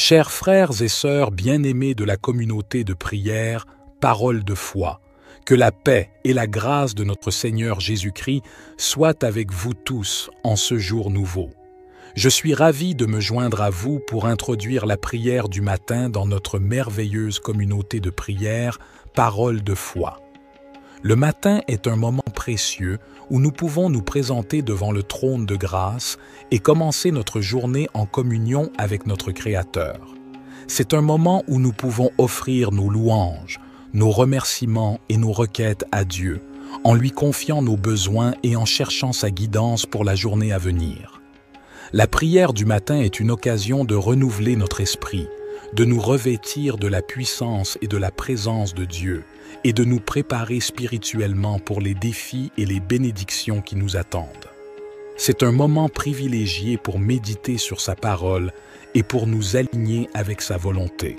Chers frères et sœurs bien-aimés de la communauté de prière, parole de foi, que la paix et la grâce de notre Seigneur Jésus-Christ soient avec vous tous en ce jour nouveau. Je suis ravi de me joindre à vous pour introduire la prière du matin dans notre merveilleuse communauté de prière, parole de foi. Le matin est un moment précieux où nous pouvons nous présenter devant le trône de grâce et commencer notre journée en communion avec notre Créateur. C'est un moment où nous pouvons offrir nos louanges, nos remerciements et nos requêtes à Dieu, en lui confiant nos besoins et en cherchant sa guidance pour la journée à venir. La prière du matin est une occasion de renouveler notre esprit, de nous revêtir de la puissance et de la présence de Dieu, et de nous préparer spirituellement pour les défis et les bénédictions qui nous attendent. C'est un moment privilégié pour méditer sur sa parole et pour nous aligner avec sa volonté.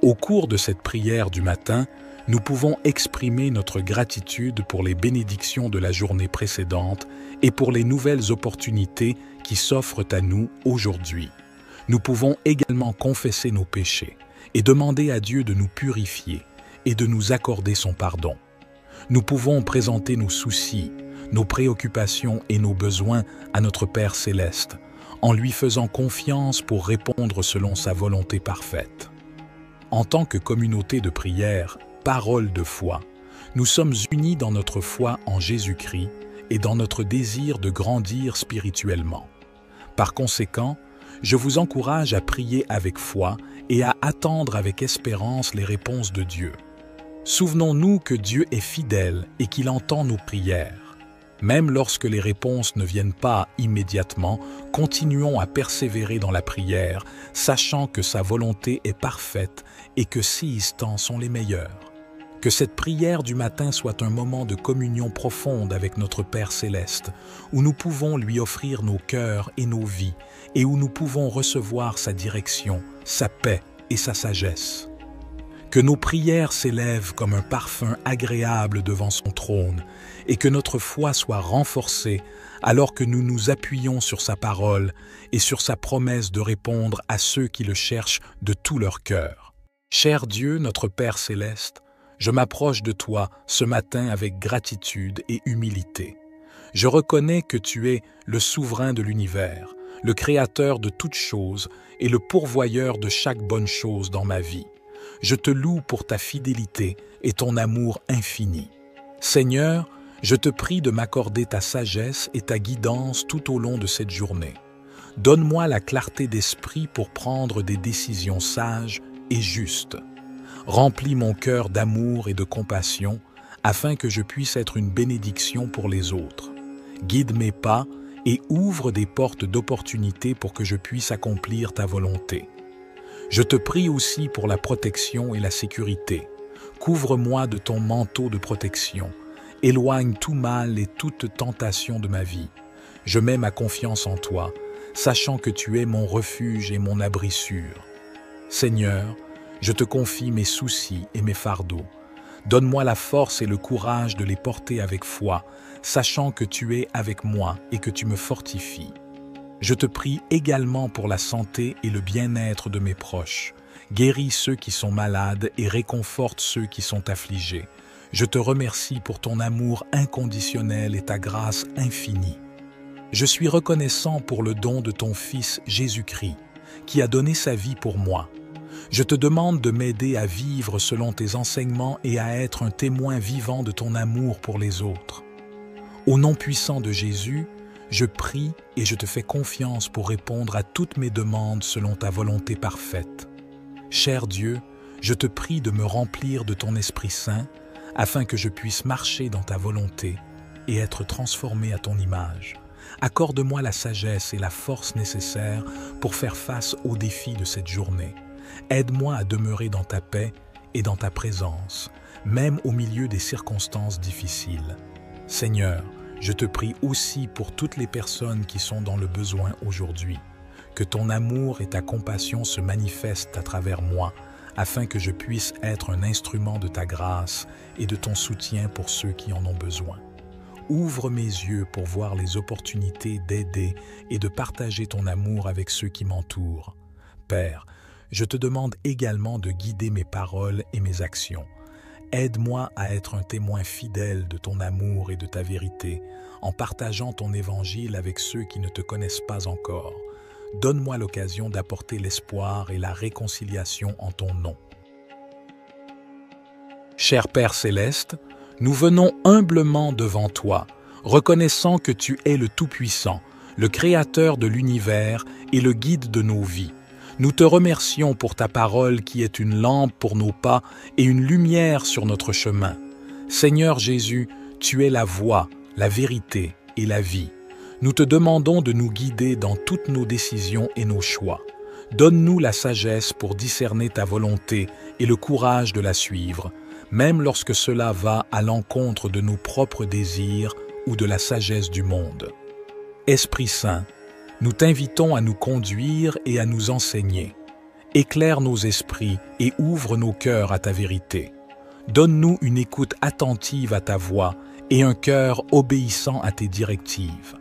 Au cours de cette prière du matin, nous pouvons exprimer notre gratitude pour les bénédictions de la journée précédente et pour les nouvelles opportunités qui s'offrent à nous aujourd'hui. Nous pouvons également confesser nos péchés et demander à Dieu de nous purifier et de nous accorder son pardon. Nous pouvons présenter nos soucis, nos préoccupations et nos besoins à notre Père céleste, en lui faisant confiance pour répondre selon sa volonté parfaite. En tant que communauté de prière, parole de foi, nous sommes unis dans notre foi en Jésus-Christ et dans notre désir de grandir spirituellement. Par conséquent, je vous encourage à prier avec foi et à attendre avec espérance les réponses de Dieu. Souvenons-nous que Dieu est fidèle et qu'il entend nos prières. Même lorsque les réponses ne viennent pas immédiatement, continuons à persévérer dans la prière, sachant que sa volonté est parfaite et que ses instants sont les meilleurs. Que cette prière du matin soit un moment de communion profonde avec notre Père céleste, où nous pouvons lui offrir nos cœurs et nos vies, et où nous pouvons recevoir sa direction, sa paix et sa sagesse. Que nos prières s'élèvent comme un parfum agréable devant son trône, et que notre foi soit renforcée alors que nous nous appuyons sur sa parole et sur sa promesse de répondre à ceux qui le cherchent de tout leur cœur. Cher Dieu, notre Père céleste, je m'approche de toi ce matin avec gratitude et humilité. Je reconnais que tu es le souverain de l'univers, le créateur de toutes choses et le pourvoyeur de chaque bonne chose dans ma vie. Je te loue pour ta fidélité et ton amour infini. Seigneur, je te prie de m'accorder ta sagesse et ta guidance tout au long de cette journée. Donne-moi la clarté d'esprit pour prendre des décisions sages et justes. Remplis mon cœur d'amour et de compassion afin que je puisse être une bénédiction pour les autres. Guide mes pas et ouvre des portes d'opportunité pour que je puisse accomplir ta volonté. Je te prie aussi pour la protection et la sécurité. Couvre-moi de ton manteau de protection. Éloigne tout mal et toute tentation de ma vie. Je mets ma confiance en toi, sachant que tu es mon refuge et mon abri sûr. Seigneur, je te confie mes soucis et mes fardeaux. Donne-moi la force et le courage de les porter avec foi, sachant que tu es avec moi et que tu me fortifies. Je te prie également pour la santé et le bien-être de mes proches. Guéris ceux qui sont malades et réconforte ceux qui sont affligés. Je te remercie pour ton amour inconditionnel et ta grâce infinie. Je suis reconnaissant pour le don de ton Fils Jésus-Christ, qui a donné sa vie pour moi. Je te demande de m'aider à vivre selon tes enseignements et à être un témoin vivant de ton amour pour les autres. Au nom puissant de Jésus, je prie et je te fais confiance pour répondre à toutes mes demandes selon ta volonté parfaite. Cher Dieu, je te prie de me remplir de ton Esprit Saint afin que je puisse marcher dans ta volonté et être transformé à ton image. Accorde-moi la sagesse et la force nécessaires pour faire face aux défis de cette journée. Aide-moi à demeurer dans ta paix et dans ta présence, même au milieu des circonstances difficiles. Seigneur, je te prie aussi pour toutes les personnes qui sont dans le besoin aujourd'hui. Que ton amour et ta compassion se manifestent à travers moi, afin que je puisse être un instrument de ta grâce et de ton soutien pour ceux qui en ont besoin. Ouvre mes yeux pour voir les opportunités d'aider et de partager ton amour avec ceux qui m'entourent. Père, je te demande également de guider mes paroles et mes actions. Aide-moi à être un témoin fidèle de ton amour et de ta vérité, en partageant ton évangile avec ceux qui ne te connaissent pas encore. Donne-moi l'occasion d'apporter l'espoir et la réconciliation en ton nom. Cher Père céleste, nous venons humblement devant toi, reconnaissant que tu es le Tout-Puissant, le Créateur de l'univers et le guide de nos vies. Nous te remercions pour ta parole qui est une lampe pour nos pas et une lumière sur notre chemin. Seigneur Jésus, tu es la voie, la vérité et la vie. Nous te demandons de nous guider dans toutes nos décisions et nos choix. Donne-nous la sagesse pour discerner ta volonté et le courage de la suivre, même lorsque cela va à l'encontre de nos propres désirs ou de la sagesse du monde. Esprit Saint, nous t'invitons à nous conduire et à nous enseigner. Éclaire nos esprits et ouvre nos cœurs à ta vérité. Donne-nous une écoute attentive à ta voix et un cœur obéissant à tes directives.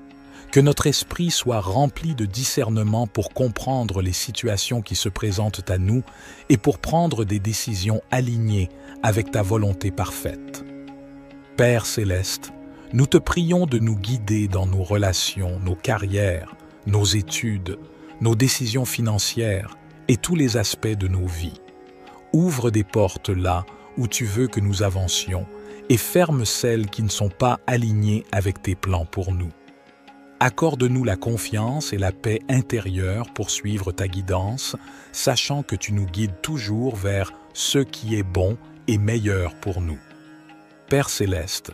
Que notre esprit soit rempli de discernement pour comprendre les situations qui se présentent à nous et pour prendre des décisions alignées avec ta volonté parfaite. Père céleste, nous te prions de nous guider dans nos relations, nos carrières, nos études, nos décisions financières et tous les aspects de nos vies. Ouvre des portes là où tu veux que nous avancions et ferme celles qui ne sont pas alignées avec tes plans pour nous. Accorde-nous la confiance et la paix intérieure pour suivre ta guidance, sachant que tu nous guides toujours vers ce qui est bon et meilleur pour nous. Père céleste,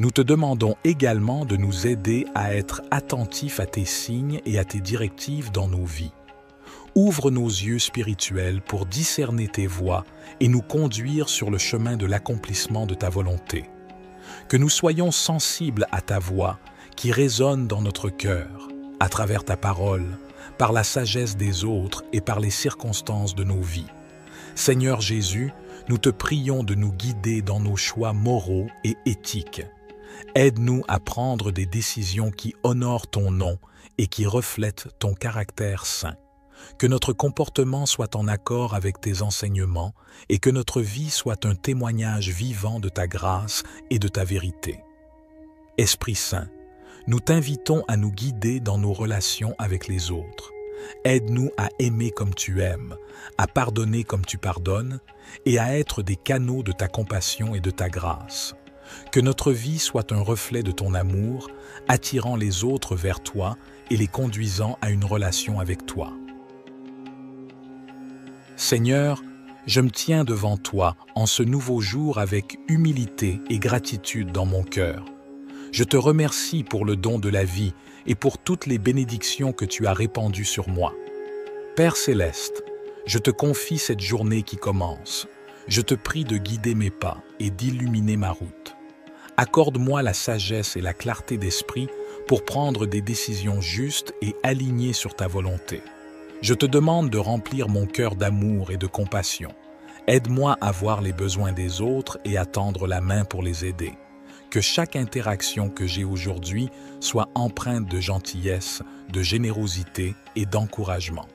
nous te demandons également de nous aider à être attentifs à tes signes et à tes directives dans nos vies. Ouvre nos yeux spirituels pour discerner tes voies et nous conduire sur le chemin de l'accomplissement de ta volonté. Que nous soyons sensibles à ta voix qui résonne dans notre cœur, à travers ta parole, par la sagesse des autres et par les circonstances de nos vies. Seigneur Jésus, nous te prions de nous guider dans nos choix moraux et éthiques. Aide-nous à prendre des décisions qui honorent ton nom et qui reflètent ton caractère saint. Que notre comportement soit en accord avec tes enseignements et que notre vie soit un témoignage vivant de ta grâce et de ta vérité. Esprit Saint, nous t'invitons à nous guider dans nos relations avec les autres. Aide-nous à aimer comme tu aimes, à pardonner comme tu pardonnes et à être des canaux de ta compassion et de ta grâce. Que notre vie soit un reflet de ton amour, attirant les autres vers toi et les conduisant à une relation avec toi. Seigneur, je me tiens devant toi en ce nouveau jour avec humilité et gratitude dans mon cœur. Je te remercie pour le don de la vie et pour toutes les bénédictions que tu as répandues sur moi. Père céleste, je te confie cette journée qui commence. Je te prie de guider mes pas et d'illuminer ma route. Accorde-moi la sagesse et la clarté d'esprit pour prendre des décisions justes et alignées sur ta volonté. Je te demande de remplir mon cœur d'amour et de compassion. Aide-moi à voir les besoins des autres et à tendre la main pour les aider. Que chaque interaction que j'ai aujourd'hui soit empreinte de gentillesse, de générosité et d'encouragement.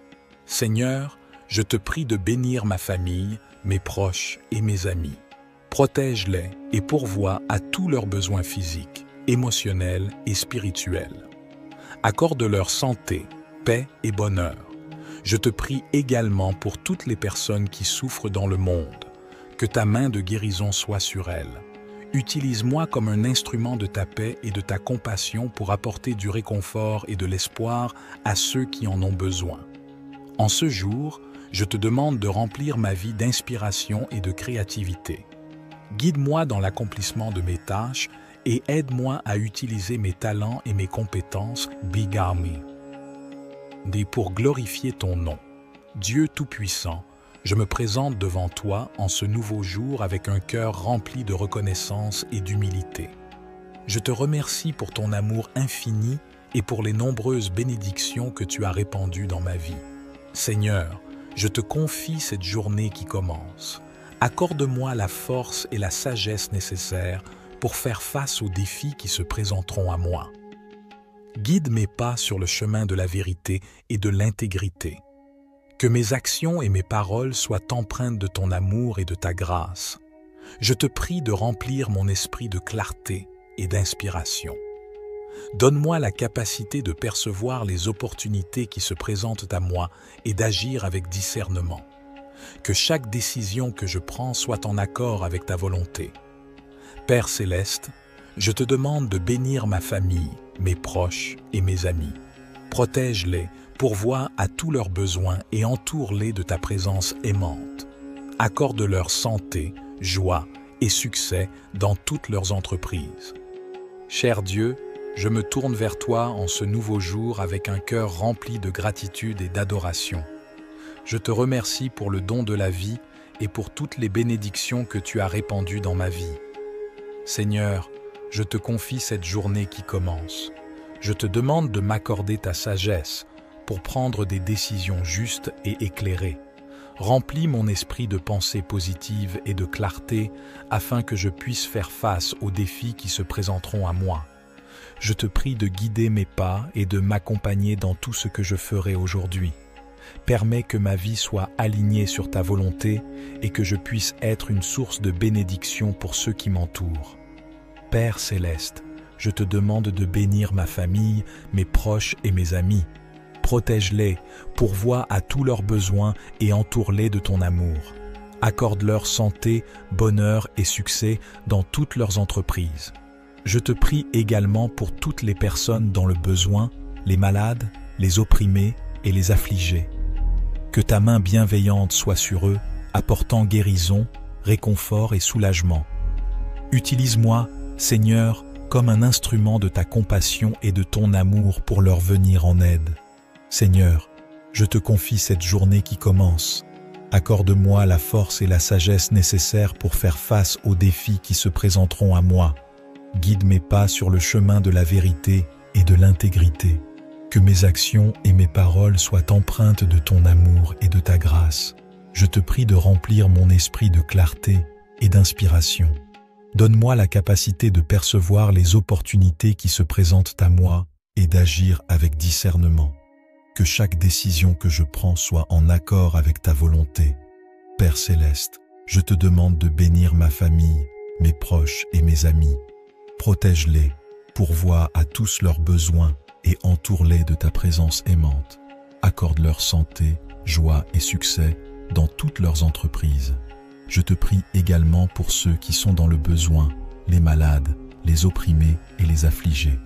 Seigneur, je te prie de bénir ma famille, mes proches et mes amis. Protège-les et pourvois à tous leurs besoins physiques, émotionnels et spirituels. Accorde-leur santé, paix et bonheur. Je te prie également pour toutes les personnes qui souffrent dans le monde. Que ta main de guérison soit sur elles. Utilise-moi comme un instrument de ta paix et de ta compassion pour apporter du réconfort et de l'espoir à ceux qui en ont besoin. En ce jour, je te demande de remplir ma vie d'inspiration et de créativité. Guide-moi dans l'accomplissement de mes tâches et aide-moi à utiliser mes talents et mes compétences pour glorifier ton nom. Dieu Tout-Puissant, je me présente devant toi en ce nouveau jour avec un cœur rempli de reconnaissance et d'humilité. Je te remercie pour ton amour infini et pour les nombreuses bénédictions que tu as répandues dans ma vie. Seigneur, je te confie cette journée qui commence. Accorde-moi la force et la sagesse nécessaires pour faire face aux défis qui se présenteront à moi. Guide mes pas sur le chemin de la vérité et de l'intégrité. Que mes actions et mes paroles soient empreintes de ton amour et de ta grâce. Je te prie de remplir mon esprit de clarté et d'inspiration. Donne-moi la capacité de percevoir les opportunités qui se présentent à moi et d'agir avec discernement. Que chaque décision que je prends soit en accord avec ta volonté. Père céleste, je te demande de bénir ma famille, mes proches et mes amis. Protège-les, pourvois à tous leurs besoins et entoure-les de ta présence aimante. Accorde-leur santé, joie et succès dans toutes leurs entreprises. Cher Dieu, je me tourne vers toi en ce nouveau jour avec un cœur rempli de gratitude et d'adoration. Je te remercie pour le don de la vie et pour toutes les bénédictions que tu as répandues dans ma vie. Seigneur, je te confie cette journée qui commence. Je te demande de m'accorder ta sagesse pour prendre des décisions justes et éclairées. Remplis mon esprit de pensées positives et de clarté afin que je puisse faire face aux défis qui se présenteront à moi. Je te prie de guider mes pas et de m'accompagner dans tout ce que je ferai aujourd'hui. Permets que ma vie soit alignée sur ta volonté et que je puisse être une source de bénédiction pour ceux qui m'entourent. Père céleste, je te demande de bénir ma famille, mes proches et mes amis. Protège-les, pourvois à tous leurs besoins et entoure-les de ton amour. Accorde-leur santé, bonheur et succès dans toutes leurs entreprises. Je te prie également pour toutes les personnes dans le besoin, les malades, les opprimés et les affligés. Que ta main bienveillante soit sur eux, apportant guérison, réconfort et soulagement. Utilise-moi, Seigneur, comme un instrument de ta compassion et de ton amour pour leur venir en aide. Seigneur, je te confie cette journée qui commence. Accorde-moi la force et la sagesse nécessaires pour faire face aux défis qui se présenteront à moi. Guide mes pas sur le chemin de la vérité et de l'intégrité. Que mes actions et mes paroles soient empreintes de ton amour et de ta grâce. Je te prie de remplir mon esprit de clarté et d'inspiration. Donne-moi la capacité de percevoir les opportunités qui se présentent à moi et d'agir avec discernement. Que chaque décision que je prends soit en accord avec ta volonté. Père céleste, je te demande de bénir ma famille, mes proches et mes amis. Protège-les, pourvois à tous leurs besoins et entoure-les de ta présence aimante. Accorde-leur santé, joie et succès dans toutes leurs entreprises. Je te prie également pour ceux qui sont dans le besoin, les malades, les opprimés et les affligés.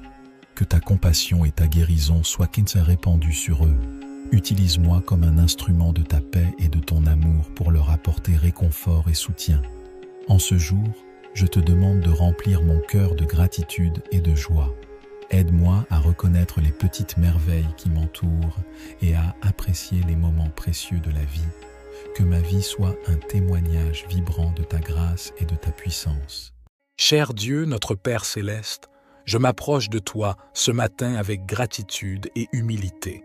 Que ta compassion et ta guérison soient répandues sur eux. Utilise-moi comme un instrument de ta paix et de ton amour pour leur apporter réconfort et soutien. En ce jour, je te demande de remplir mon cœur de gratitude et de joie. Aide-moi à reconnaître les petites merveilles qui m'entourent et à apprécier les moments précieux de la vie. Que ma vie soit un témoignage vibrant de ta grâce et de ta puissance. Cher Dieu, notre Père céleste, je m'approche de toi ce matin avec gratitude et humilité.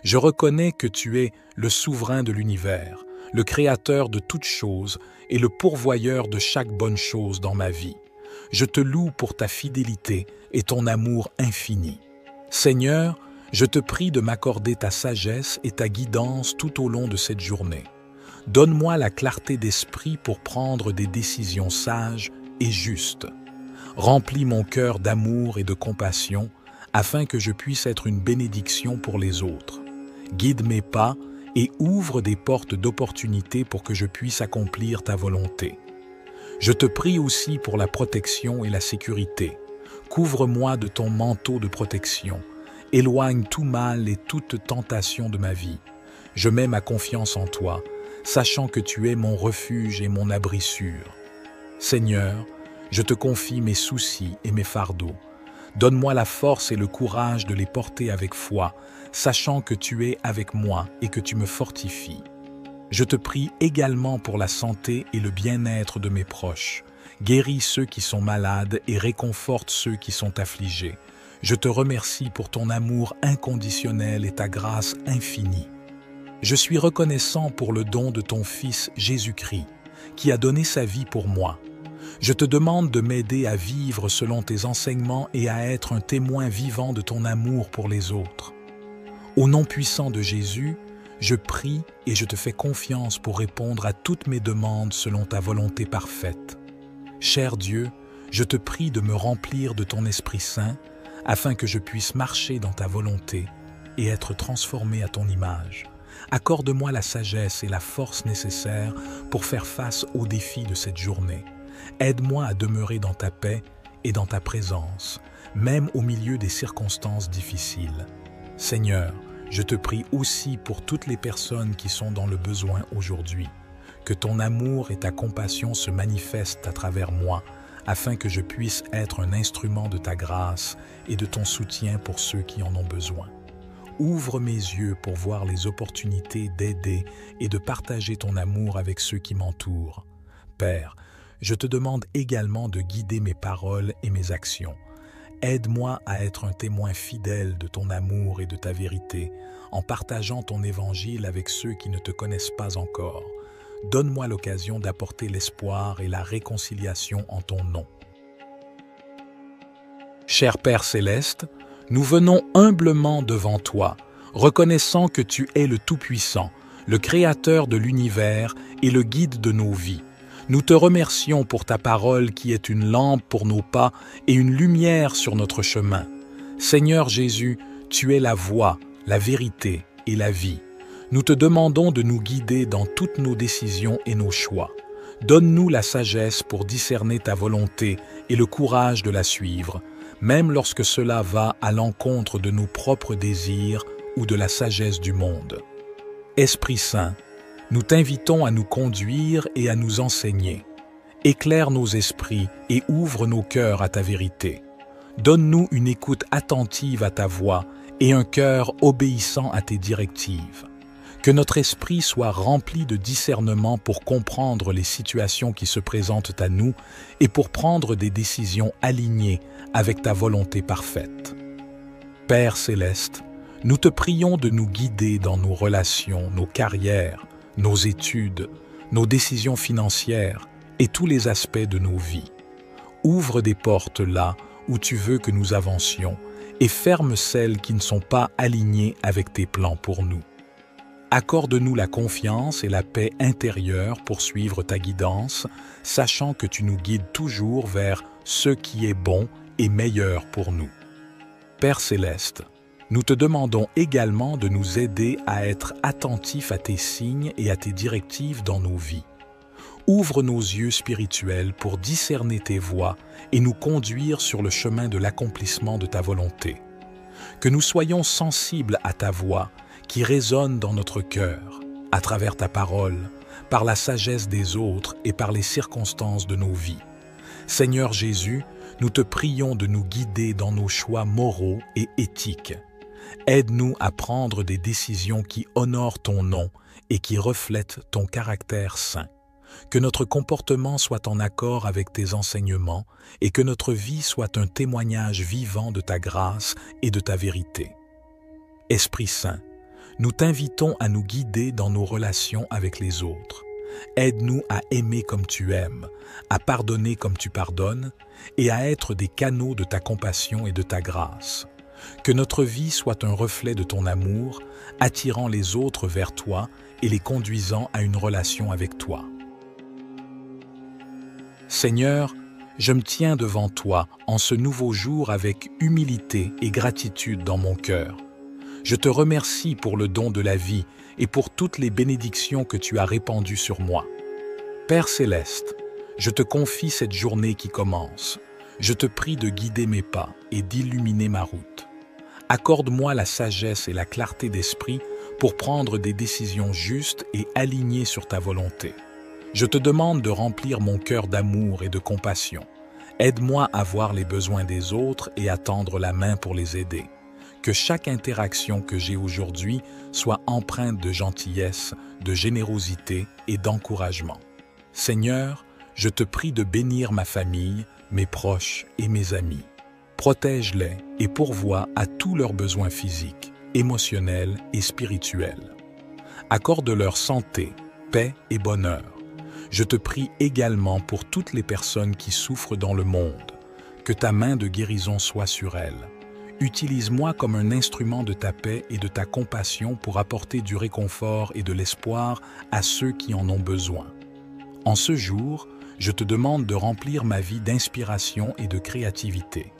Je reconnais que tu es le souverain de l'univers, le créateur de toutes choses et le pourvoyeur de chaque bonne chose dans ma vie. Je te loue pour ta fidélité et ton amour infini. Seigneur, je te prie de m'accorder ta sagesse et ta guidance tout au long de cette journée. Donne-moi la clarté d'esprit pour prendre des décisions sages et justes. Remplis mon cœur d'amour et de compassion afin que je puisse être une bénédiction pour les autres. Guide mes pas et ouvre des portes d'opportunité pour que je puisse accomplir ta volonté. Je te prie aussi pour la protection et la sécurité. Couvre-moi de ton manteau de protection. Éloigne tout mal et toute tentation de ma vie. Je mets ma confiance en toi, sachant que tu es mon refuge et mon abri sûr. Seigneur, je te confie mes soucis et mes fardeaux. Donne-moi la force et le courage de les porter avec foi, sachant que tu es avec moi et que tu me fortifies. Je te prie également pour la santé et le bien-être de mes proches. Guéris ceux qui sont malades et réconforte ceux qui sont affligés. Je te remercie pour ton amour inconditionnel et ta grâce infinie. Je suis reconnaissant pour le don de ton Fils Jésus-Christ, qui a donné sa vie pour moi. Je te demande de m'aider à vivre selon tes enseignements et à être un témoin vivant de ton amour pour les autres. Au nom puissant de Jésus, Je prie et je te fais confiance pour répondre à toutes mes demandes selon ta volonté parfaite. Cher Dieu, je te prie de me remplir de ton Esprit Saint afin que je puisse marcher dans ta volonté et être transformé à ton image. Accorde-moi la sagesse et la force nécessaires pour faire face aux défis de cette journée. Aide-moi à demeurer dans ta paix et dans ta présence, même au milieu des circonstances difficiles. Seigneur, je te prie aussi pour toutes les personnes qui sont dans le besoin aujourd'hui. Que ton amour et ta compassion se manifestent à travers moi, afin que je puisse être un instrument de ta grâce et de ton soutien pour ceux qui en ont besoin. Ouvre mes yeux pour voir les opportunités d'aider et de partager ton amour avec ceux qui m'entourent. Père, je te demande également de guider mes paroles et mes actions. Aide-moi à être un témoin fidèle de ton amour et de ta vérité, en partageant ton évangile avec ceux qui ne te connaissent pas encore. Donne-moi l'occasion d'apporter l'espoir et la réconciliation en ton nom. Cher Père céleste, nous venons humblement devant toi, reconnaissant que tu es le Tout-Puissant, le Créateur de l'univers et le guide de nos vies. Nous te remercions pour ta parole qui est une lampe pour nos pas et une lumière sur notre chemin. Seigneur Jésus, tu es la voie, la vérité et la vie. Nous te demandons de nous guider dans toutes nos décisions et nos choix. Donne-nous la sagesse pour discerner ta volonté et le courage de la suivre, même lorsque cela va à l'encontre de nos propres désirs ou de la sagesse du monde. Esprit Saint, nous t'invitons à nous conduire et à nous enseigner. Éclaire nos esprits et ouvre nos cœurs à ta vérité. Donne-nous une écoute attentive à ta voix et un cœur obéissant à tes directives. Que notre esprit soit rempli de discernement pour comprendre les situations qui se présentent à nous et pour prendre des décisions alignées avec ta volonté parfaite. Père céleste, nous te prions de nous guider dans nos relations, nos carrières, nos études, nos décisions financières et tous les aspects de nos vies. Ouvre des portes là où tu veux que nous avancions et ferme celles qui ne sont pas alignées avec tes plans pour nous. Accorde-nous la confiance et la paix intérieure pour suivre ta guidance, sachant que tu nous guides toujours vers ce qui est bon et meilleur pour nous. Père céleste, nous te demandons également de nous aider à être attentifs à tes signes et à tes directives dans nos vies. Ouvre nos yeux spirituels pour discerner tes voies et nous conduire sur le chemin de l'accomplissement de ta volonté. Que nous soyons sensibles à ta voix qui résonne dans notre cœur, à travers ta parole, par la sagesse des autres et par les circonstances de nos vies. Seigneur Jésus, nous te prions de nous guider dans nos choix moraux et éthiques. Aide-nous à prendre des décisions qui honorent ton nom et qui reflètent ton caractère saint. Que notre comportement soit en accord avec tes enseignements et que notre vie soit un témoignage vivant de ta grâce et de ta vérité. Esprit Saint, nous t'invitons à nous guider dans nos relations avec les autres. Aide-nous à aimer comme tu aimes, à pardonner comme tu pardonnes et à être des canaux de ta compassion et de ta grâce. Que notre vie soit un reflet de ton amour, attirant les autres vers toi et les conduisant à une relation avec toi. Seigneur, je me tiens devant toi en ce nouveau jour avec humilité et gratitude dans mon cœur. Je te remercie pour le don de la vie et pour toutes les bénédictions que tu as répandues sur moi. Père céleste, je te confie cette journée qui commence. Je te prie de guider mes pas et d'illuminer ma route. Accorde-moi la sagesse et la clarté d'esprit pour prendre des décisions justes et alignées sur ta volonté. Je te demande de remplir mon cœur d'amour et de compassion. Aide-moi à voir les besoins des autres et à tendre la main pour les aider. Que chaque interaction que j'ai aujourd'hui soit empreinte de gentillesse, de générosité et d'encouragement. Seigneur, je te prie de bénir ma famille, mes proches et mes amis. Protège-les et pourvois à tous leurs besoins physiques, émotionnels et spirituels. Accorde-leur santé, paix et bonheur. Je te prie également pour toutes les personnes qui souffrent dans le monde. Que ta main de guérison soit sur elles. Utilise-moi comme un instrument de ta paix et de ta compassion pour apporter du réconfort et de l'espoir à ceux qui en ont besoin. En ce jour, je te demande de remplir ma vie d'inspiration et de créativité.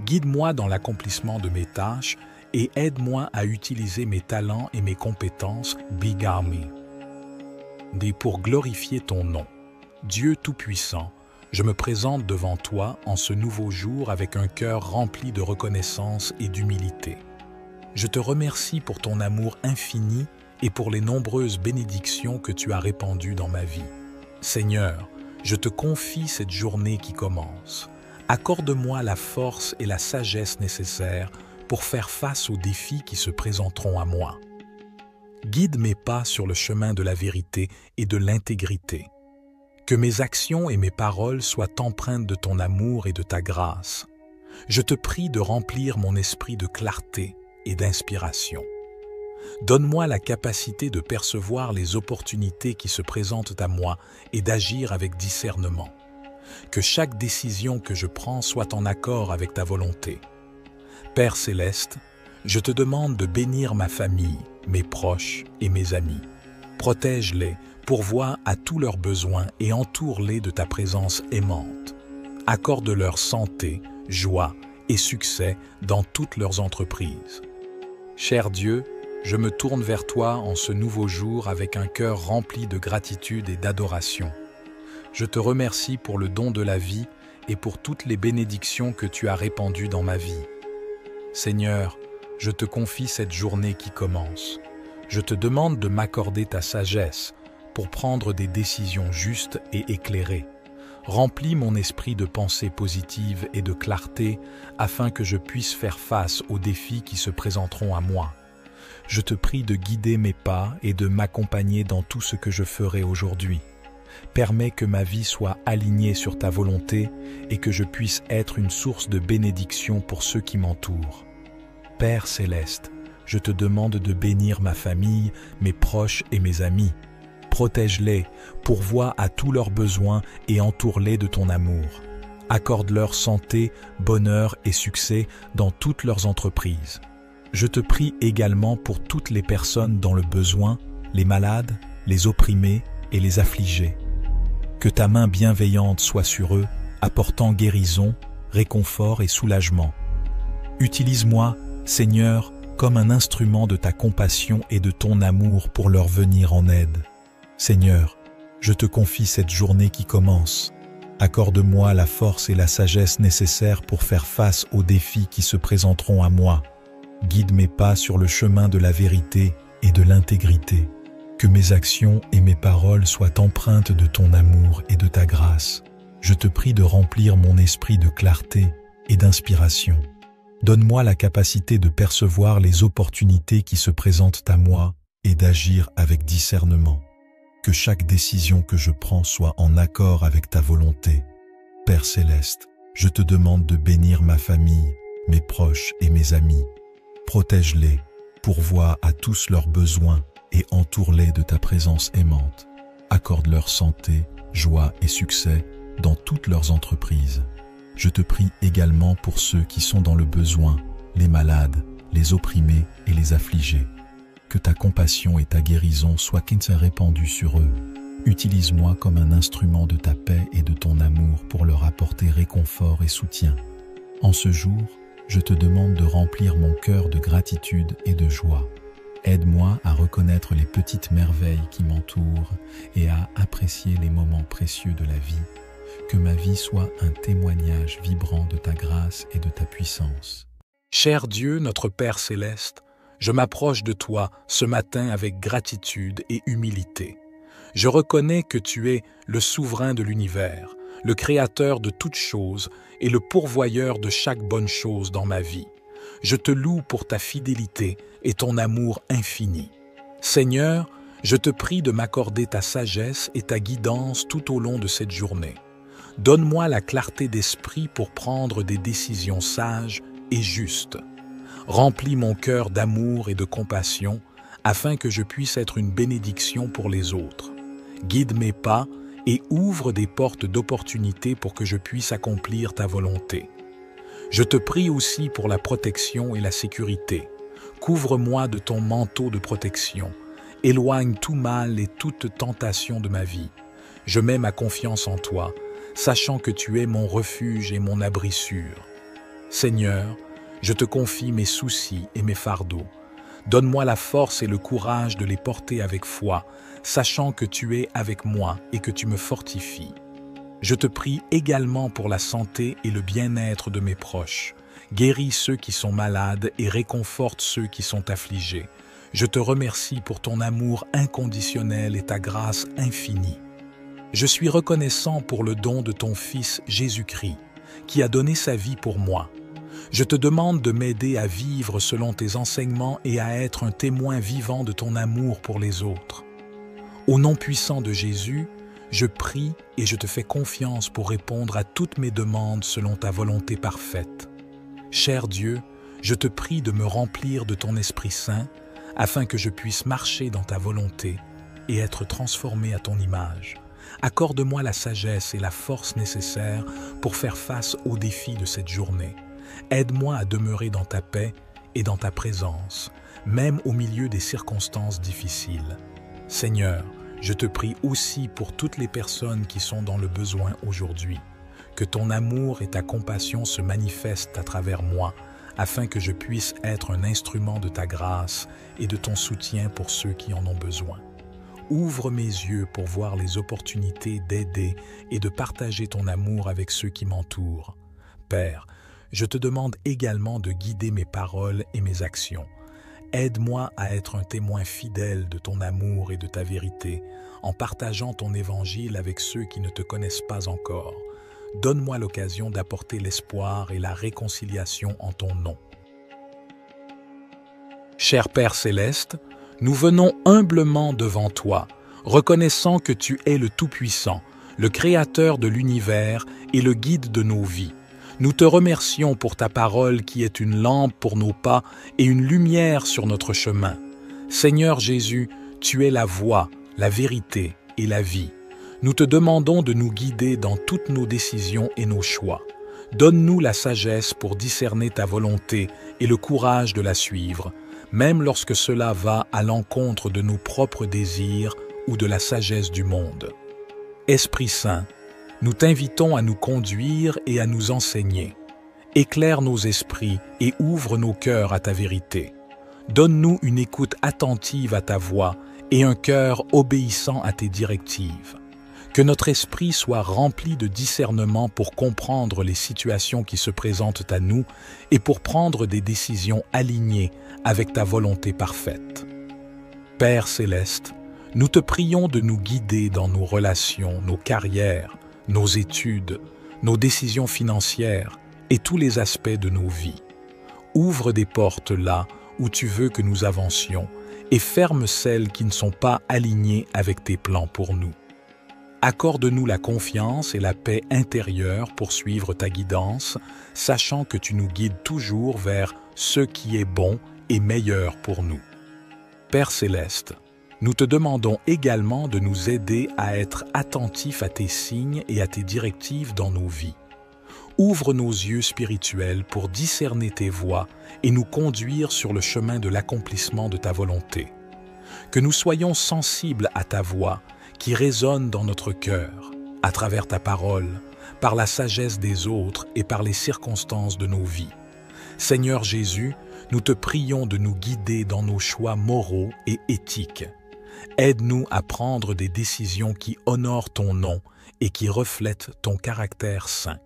Guide-moi dans l'accomplissement de mes tâches et aide-moi à utiliser mes talents et mes compétences, Big Army. Pour glorifier ton nom. Dieu Tout-Puissant, je me présente devant toi en ce nouveau jour avec un cœur rempli de reconnaissance et d'humilité. Je te remercie pour ton amour infini et pour les nombreuses bénédictions que tu as répandues dans ma vie. Seigneur, je te confie cette journée qui commence. Accorde-moi la force et la sagesse nécessaires pour faire face aux défis qui se présenteront à moi. Guide mes pas sur le chemin de la vérité et de l'intégrité. Que mes actions et mes paroles soient empreintes de ton amour et de ta grâce. Je te prie de remplir mon esprit de clarté et d'inspiration. Donne-moi la capacité de percevoir les opportunités qui se présentent à moi et d'agir avec discernement. Que chaque décision que je prends soit en accord avec ta volonté. Père céleste, je te demande de bénir ma famille, mes proches et mes amis. Protège-les, pourvois à tous leurs besoins et entoure-les de ta présence aimante. Accorde-leur santé, joie et succès dans toutes leurs entreprises. Cher Dieu, je me tourne vers toi en ce nouveau jour avec un cœur rempli de gratitude et d'adoration. Je te remercie pour le don de la vie et pour toutes les bénédictions que tu as répandues dans ma vie. Seigneur, je te confie cette journée qui commence. Je te demande de m'accorder ta sagesse pour prendre des décisions justes et éclairées. Remplis mon esprit de pensées positives et de clarté afin que je puisse faire face aux défis qui se présenteront à moi. Je te prie de guider mes pas et de m'accompagner dans tout ce que je ferai aujourd'hui. Permets que ma vie soit alignée sur ta volonté et que je puisse être une source de bénédiction pour ceux qui m'entourent. Père céleste, je te demande de bénir ma famille, mes proches et mes amis. Protège-les, pourvois à tous leurs besoins et entoure-les de ton amour. Accorde-leur santé, bonheur et succès dans toutes leurs entreprises. Je te prie également pour toutes les personnes dans le besoin, les malades, les opprimés et les affligés. Que ta main bienveillante soit sur eux, apportant guérison, réconfort et soulagement. Utilise-moi, Seigneur, comme un instrument de ta compassion et de ton amour pour leur venir en aide. Seigneur, je te confie cette journée qui commence. Accorde-moi la force et la sagesse nécessaires pour faire face aux défis qui se présenteront à moi. Guide mes pas sur le chemin de la vérité et de l'intégrité. Que mes actions et mes paroles soient empreintes de ton amour et de ta grâce. Je te prie de remplir mon esprit de clarté et d'inspiration. Donne-moi la capacité de percevoir les opportunités qui se présentent à moi et d'agir avec discernement. Que chaque décision que je prends soit en accord avec ta volonté. Père céleste, je te demande de bénir ma famille, mes proches et mes amis. Protège-les, pourvois à tous leurs besoins et entoure-les de ta présence aimante. Accorde-leur santé, joie et succès dans toutes leurs entreprises. Je te prie également pour ceux qui sont dans le besoin, les malades, les opprimés et les affligés. Que ta compassion et ta guérison soient répandues sur eux. Utilise-moi comme un instrument de ta paix et de ton amour pour leur apporter réconfort et soutien. En ce jour, je te demande de remplir mon cœur de gratitude et de joie. Aide-moi à reconnaître les petites merveilles qui m'entourent et à apprécier les moments précieux de la vie. Que ma vie soit un témoignage vibrant de ta grâce et de ta puissance. Cher Dieu, notre Père céleste, je m'approche de toi ce matin avec gratitude et humilité. Je reconnais que tu es le souverain de l'univers, le créateur de toutes choses et le pourvoyeur de chaque bonne chose dans ma vie. Je te loue pour ta fidélité et ton amour infini. Seigneur, je te prie de m'accorder ta sagesse et ta guidance tout au long de cette journée. Donne-moi la clarté d'esprit pour prendre des décisions sages et justes. Remplis mon cœur d'amour et de compassion afin que je puisse être une bénédiction pour les autres. Guide mes pas et ouvre des portes d'opportunité pour que je puisse accomplir ta volonté. Je te prie aussi pour la protection et la sécurité. Couvre-moi de ton manteau de protection. Éloigne tout mal et toute tentation de ma vie. Je mets ma confiance en toi, sachant que tu es mon refuge et mon abri sûr. Seigneur, je te confie mes soucis et mes fardeaux. Donne-moi la force et le courage de les porter avec foi, sachant que tu es avec moi et que tu me fortifies. Je te prie également pour la santé et le bien-être de mes proches. Guéris ceux qui sont malades et réconforte ceux qui sont affligés. Je te remercie pour ton amour inconditionnel et ta grâce infinie. Je suis reconnaissant pour le don de ton Fils Jésus-Christ, qui a donné sa vie pour moi. Je te demande de m'aider à vivre selon tes enseignements et à être un témoin vivant de ton amour pour les autres. Au nom puissant de Jésus, je prie et je te fais confiance pour répondre à toutes mes demandes selon ta volonté parfaite. Cher Dieu, je te prie de me remplir de ton Esprit Saint, afin que je puisse marcher dans ta volonté et être transformé à ton image. Accorde-moi la sagesse et la force nécessaires pour faire face aux défis de cette journée. Aide-moi à demeurer dans ta paix et dans ta présence, même au milieu des circonstances difficiles. Seigneur, je te prie aussi pour toutes les personnes qui sont dans le besoin aujourd'hui. Que ton amour et ta compassion se manifestent à travers moi, afin que je puisse être un instrument de ta grâce et de ton soutien pour ceux qui en ont besoin. Ouvre mes yeux pour voir les opportunités d'aider et de partager ton amour avec ceux qui m'entourent. Père, je te demande également de guider mes paroles et mes actions. Aide-moi à être un témoin fidèle de ton amour et de ta vérité, en partageant ton évangile avec ceux qui ne te connaissent pas encore. Donne-moi l'occasion d'apporter l'espoir et la réconciliation en ton nom. Cher Père céleste, nous venons humblement devant toi, reconnaissant que tu es le Tout-Puissant, le Créateur de l'univers et le guide de nos vies. Nous te remercions pour ta parole qui est une lampe pour nos pas et une lumière sur notre chemin. Seigneur Jésus, tu es la voie, la vérité et la vie. Nous te demandons de nous guider dans toutes nos décisions et nos choix. Donne-nous la sagesse pour discerner ta volonté et le courage de la suivre, même lorsque cela va à l'encontre de nos propres désirs ou de la sagesse du monde. Esprit Saint, nous t'invitons à nous conduire et à nous enseigner. Éclaire nos esprits et ouvre nos cœurs à ta vérité. Donne-nous une écoute attentive à ta voix et un cœur obéissant à tes directives. Que notre esprit soit rempli de discernement pour comprendre les situations qui se présentent à nous et pour prendre des décisions alignées avec ta volonté parfaite. Père céleste, nous te prions de nous guider dans nos relations, nos carrières, nos études, nos décisions financières et tous les aspects de nos vies. Ouvre des portes là où tu veux que nous avancions et ferme celles qui ne sont pas alignées avec tes plans pour nous. Accorde-nous la confiance et la paix intérieure pour suivre ta guidance, sachant que tu nous guides toujours vers ce qui est bon et meilleur pour nous. Père céleste, nous te demandons également de nous aider à être attentifs à tes signes et à tes directives dans nos vies. Ouvre nos yeux spirituels pour discerner tes voies et nous conduire sur le chemin de l'accomplissement de ta volonté. Que nous soyons sensibles à ta voix qui résonne dans notre cœur, à travers ta parole, par la sagesse des autres et par les circonstances de nos vies. Seigneur Jésus, nous te prions de nous guider dans nos choix moraux et éthiques. Aide-nous à prendre des décisions qui honorent ton nom et qui reflètent ton caractère saint.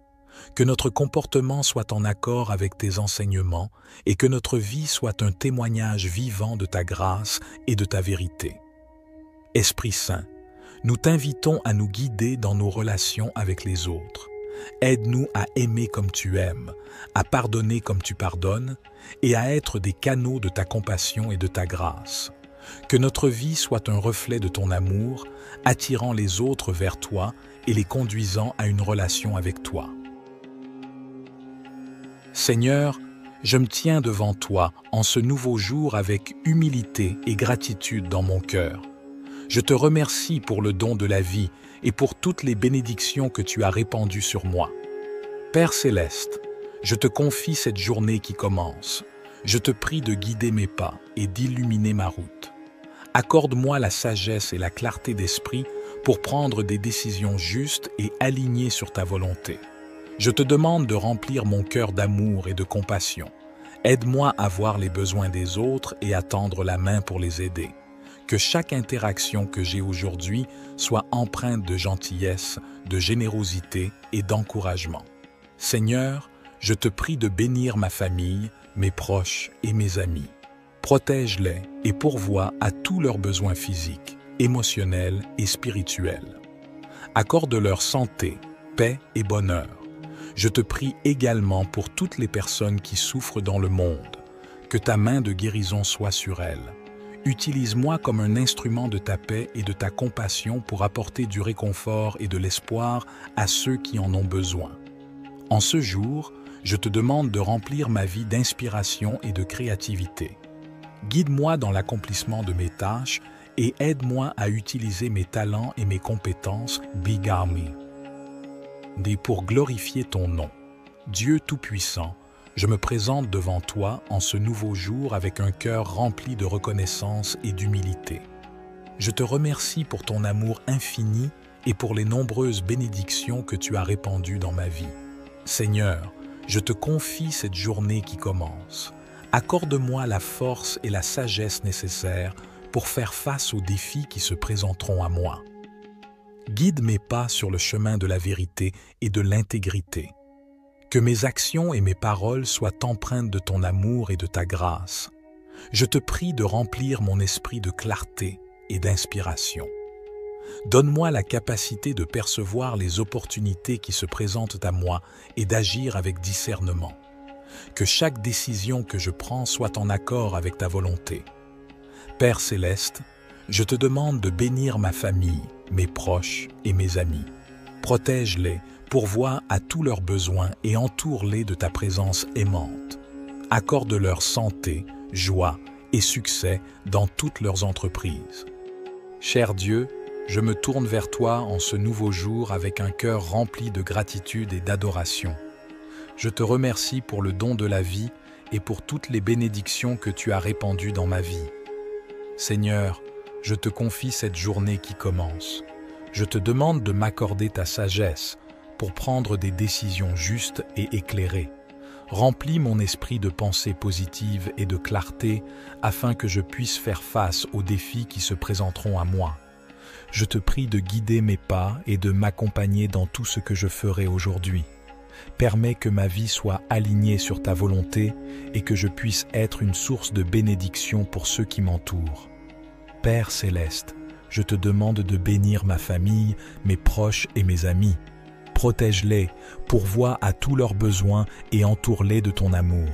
Que notre comportement soit en accord avec tes enseignements et que notre vie soit un témoignage vivant de ta grâce et de ta vérité. Esprit Saint, nous t'invitons à nous guider dans nos relations avec les autres. Aide-nous à aimer comme tu aimes, à pardonner comme tu pardonnes et à être des canaux de ta compassion et de ta grâce. Que notre vie soit un reflet de ton amour, attirant les autres vers toi et les conduisant à une relation avec toi. Seigneur, je me tiens devant toi en ce nouveau jour avec humilité et gratitude dans mon cœur. Je te remercie pour le don de la vie et pour toutes les bénédictions que tu as répandues sur moi. Père céleste, Je te confie cette journée qui commence. Je te prie de guider mes pas et d'illuminer ma route. Accorde-moi la sagesse et la clarté d'esprit pour prendre des décisions justes et alignées sur ta volonté. Je te demande de remplir mon cœur d'amour et de compassion. Aide-moi à voir les besoins des autres et à tendre la main pour les aider. Que chaque interaction que j'ai aujourd'hui soit empreinte de gentillesse, de générosité et d'encouragement. Seigneur, je te prie de bénir ma famille, mes proches et mes amis. Protège-les et pourvois à tous leurs besoins physiques, émotionnels et spirituels. Accorde-leur santé, paix et bonheur. Je te prie également pour toutes les personnes qui souffrent dans le monde. Que ta main de guérison soit sur elles. Utilise-moi comme un instrument de ta paix et de ta compassion pour apporter du réconfort et de l'espoir à ceux qui en ont besoin. En ce jour, je te demande de remplir ma vie d'inspiration et de créativité. Guide-moi dans l'accomplissement de mes tâches et aide-moi à utiliser mes talents et mes compétences, Bigami. Pour glorifier ton nom. Dieu Tout-Puissant, je me présente devant toi en ce nouveau jour avec un cœur rempli de reconnaissance et d'humilité. Je te remercie pour ton amour infini et pour les nombreuses bénédictions que tu as répandues dans ma vie. Seigneur, je te confie cette journée qui commence. Accorde-moi la force et la sagesse nécessaires pour faire face aux défis qui se présenteront à moi. Guide mes pas sur le chemin de la vérité et de l'intégrité. Que mes actions et mes paroles soient empreintes de ton amour et de ta grâce. Je te prie de remplir mon esprit de clarté et d'inspiration. Donne-moi la capacité de percevoir les opportunités qui se présentent à moi et d'agir avec discernement. Que chaque décision que je prends soit en accord avec ta volonté. Père céleste, je te demande de bénir ma famille, mes proches et mes amis. Protège-les, pourvois à tous leurs besoins et entoure-les de ta présence aimante. Accorde-leur santé, joie et succès dans toutes leurs entreprises. Cher Dieu, je me tourne vers toi en ce nouveau jour avec un cœur rempli de gratitude et d'adoration. Je te remercie pour le don de la vie et pour toutes les bénédictions que tu as répandues dans ma vie. Seigneur, je te confie cette journée qui commence. Je te demande de m'accorder ta sagesse pour prendre des décisions justes et éclairées. Remplis mon esprit de pensées positives et de clarté afin que je puisse faire face aux défis qui se présenteront à moi. Je te prie de guider mes pas et de m'accompagner dans tout ce que je ferai aujourd'hui. Permets que ma vie soit alignée sur ta volonté et que je puisse être une source de bénédiction pour ceux qui m'entourent. Père céleste, je te demande de bénir ma famille, mes proches et mes amis. Protège-les, pourvois à tous leurs besoins et entoure-les de ton amour.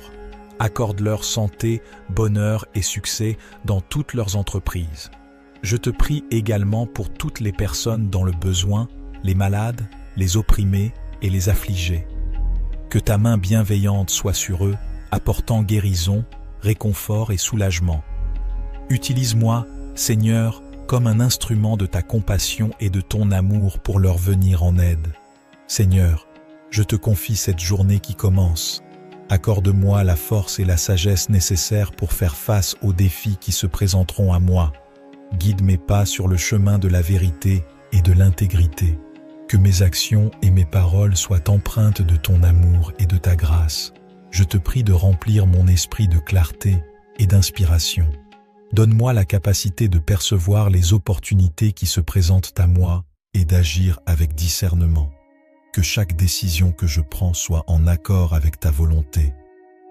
Accorde-leur santé, bonheur et succès dans toutes leurs entreprises. Je te prie également pour toutes les personnes dans le besoin, les malades, les opprimés et les affligés. Que ta main bienveillante soit sur eux, apportant guérison, réconfort et soulagement. Utilise-moi, Seigneur, comme un instrument de ta compassion et de ton amour pour leur venir en aide. Seigneur, je te confie cette journée qui commence. Accorde-moi la force et la sagesse nécessaires pour faire face aux défis qui se présenteront à moi. Guide mes pas sur le chemin de la vérité et de l'intégrité. Que mes actions et mes paroles soient empreintes de ton amour et de ta grâce. Je te prie de remplir mon esprit de clarté et d'inspiration. Donne-moi la capacité de percevoir les opportunités qui se présentent à moi et d'agir avec discernement. Que chaque décision que je prends soit en accord avec ta volonté.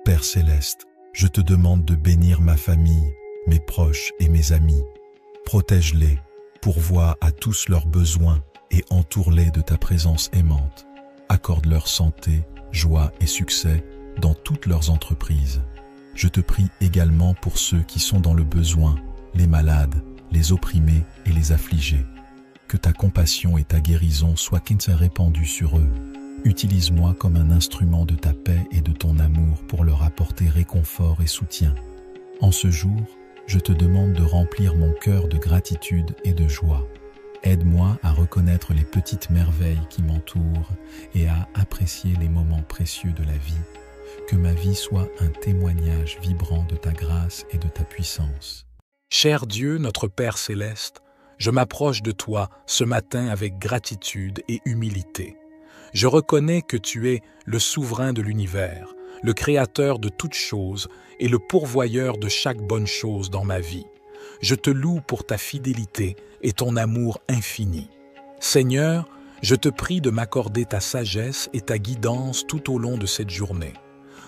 Père céleste, je te demande de bénir ma famille, mes proches et mes amis. Protège-les, pourvois à tous leurs besoins et entoure-les de ta présence aimante. Accorde-leur santé, joie et succès dans toutes leurs entreprises. Je te prie également pour ceux qui sont dans le besoin, les malades, les opprimés et les affligés. Que ta compassion et ta guérison soient répandues sur eux. Utilise-moi comme un instrument de ta paix et de ton amour pour leur apporter réconfort et soutien. En ce jour, je te demande de remplir mon cœur de gratitude et de joie. Aide-moi à reconnaître les petites merveilles qui m'entourent et à apprécier les moments précieux de la vie. que ma vie soit un témoignage vibrant de ta grâce et de ta puissance. Cher Dieu, notre Père céleste, je m'approche de toi ce matin avec gratitude et humilité. Je reconnais que tu es le souverain de l'univers, le créateur de toutes choses et le pourvoyeur de chaque bonne chose dans ma vie. Je te loue pour ta fidélité et ton amour infini. Seigneur, je te prie de m'accorder ta sagesse et ta guidance tout au long de cette journée.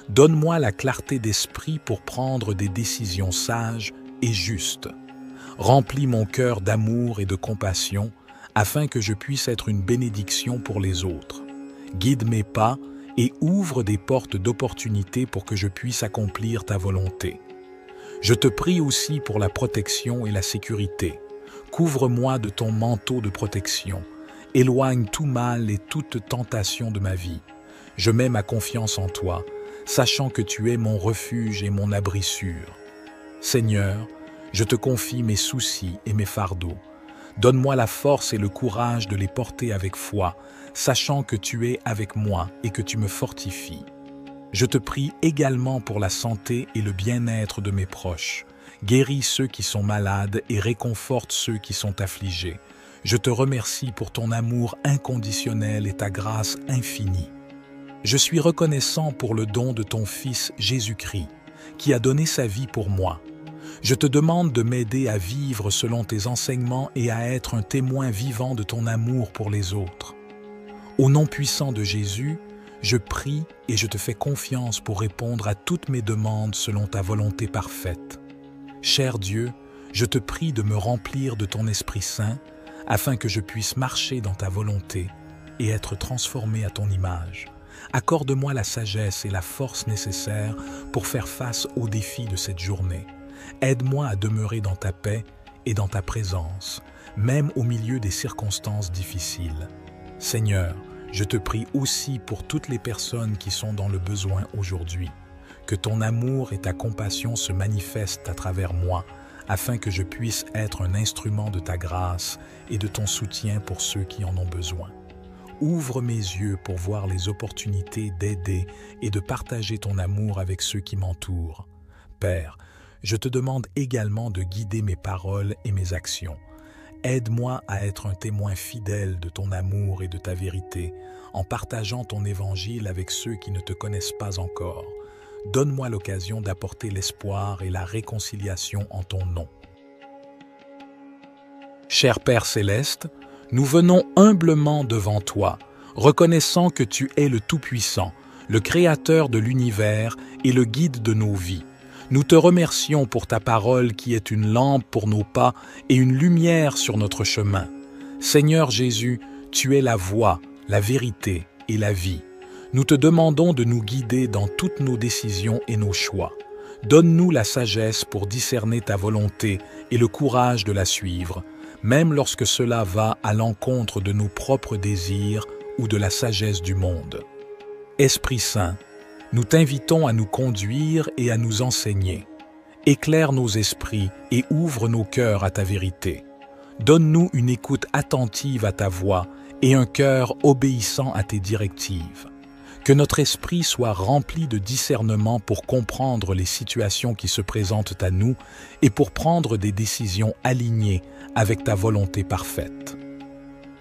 Donne-moi la clarté d'esprit pour prendre des décisions sages et justes. Remplis mon cœur d'amour et de compassion afin que je puisse être une bénédiction pour les autres. Guide mes pas et ouvre des portes d'opportunité pour que je puisse accomplir ta volonté. Je te prie aussi pour la protection et la sécurité. Couvre-moi de ton manteau de protection. Éloigne tout mal et toute tentation de ma vie. Je mets ma confiance en toi, sachant que tu es mon refuge et mon abri sûr. Seigneur, je te confie mes soucis et mes fardeaux. Donne-moi la force et le courage de les porter avec foi, sachant que tu es avec moi et que tu me fortifies. Je te prie également pour la santé et le bien-être de mes proches. Guéris ceux qui sont malades et réconforte ceux qui sont affligés. Je te remercie pour ton amour inconditionnel et ta grâce infinie. Je suis reconnaissant pour le don de ton Fils Jésus-Christ, qui a donné sa vie pour moi. Je te demande de m'aider à vivre selon tes enseignements et à être un témoin vivant de ton amour pour les autres. Au nom puissant de Jésus, je prie et je te fais confiance pour répondre à toutes mes demandes selon ta volonté parfaite. Cher Dieu, je te prie de me remplir de ton Esprit Saint afin que je puisse marcher dans ta volonté et être transformé à ton image. Accorde-moi la sagesse et la force nécessaires pour faire face aux défis de cette journée. Aide-moi à demeurer dans ta paix et dans ta présence, même au milieu des circonstances difficiles. Seigneur, je te prie aussi pour toutes les personnes qui sont dans le besoin aujourd'hui. Que ton amour et ta compassion se manifestent à travers moi, afin que je puisse être un instrument de ta grâce et de ton soutien pour ceux qui en ont besoin. Ouvre mes yeux pour voir les opportunités d'aider et de partager ton amour avec ceux qui m'entourent. Père, je te demande également de guider mes paroles et mes actions. Aide-moi à être un témoin fidèle de ton amour et de ta vérité, en partageant ton évangile avec ceux qui ne te connaissent pas encore. Donne-moi l'occasion d'apporter l'espoir et la réconciliation en ton nom. Cher Père céleste, nous venons humblement devant toi, reconnaissant que tu es le Tout-Puissant, le Créateur de l'univers et le guide de nos vies. Nous te remercions pour ta parole qui est une lampe pour nos pas et une lumière sur notre chemin. Seigneur Jésus, tu es la voie, la vérité et la vie. Nous te demandons de nous guider dans toutes nos décisions et nos choix. Donne-nous la sagesse pour discerner ta volonté et le courage de la suivre, même lorsque cela va à l'encontre de nos propres désirs ou de la sagesse du monde. Esprit Saint, nous t'invitons à nous conduire et à nous enseigner. Éclaire nos esprits et ouvre nos cœurs à ta vérité. Donne-nous une écoute attentive à ta voix et un cœur obéissant à tes directives. Que notre esprit soit rempli de discernement pour comprendre les situations qui se présentent à nous et pour prendre des décisions alignées avec ta volonté parfaite.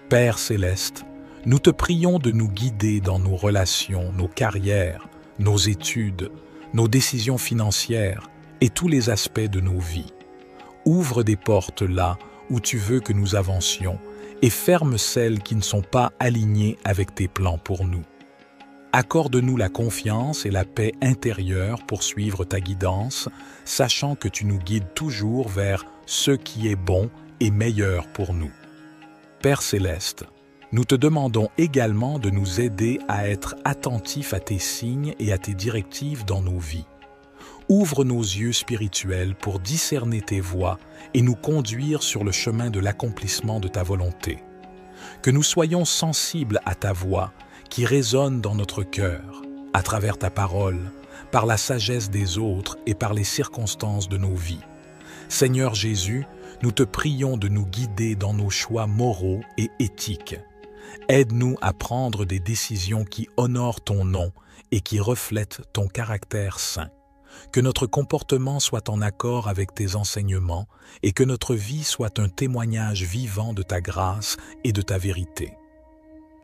Père céleste, nous te prions de nous guider dans nos relations, nos carrières, nos études, nos décisions financières et tous les aspects de nos vies. Ouvre des portes là où tu veux que nous avancions et ferme celles qui ne sont pas alignées avec tes plans pour nous. Accorde-nous la confiance et la paix intérieure pour suivre ta guidance, sachant que tu nous guides toujours vers ce qui est bon et meilleur pour nous. Père céleste, nous te demandons également de nous aider à être attentifs à tes signes et à tes directives dans nos vies. Ouvre nos yeux spirituels pour discerner tes voies et nous conduire sur le chemin de l'accomplissement de ta volonté. Que nous soyons sensibles à ta voix qui résonne dans notre cœur, à travers ta parole, par la sagesse des autres et par les circonstances de nos vies. Seigneur Jésus, nous te prions de nous guider dans nos choix moraux et éthiques. Aide-nous à prendre des décisions qui honorent ton nom et qui reflètent ton caractère saint. Que notre comportement soit en accord avec tes enseignements et que notre vie soit un témoignage vivant de ta grâce et de ta vérité.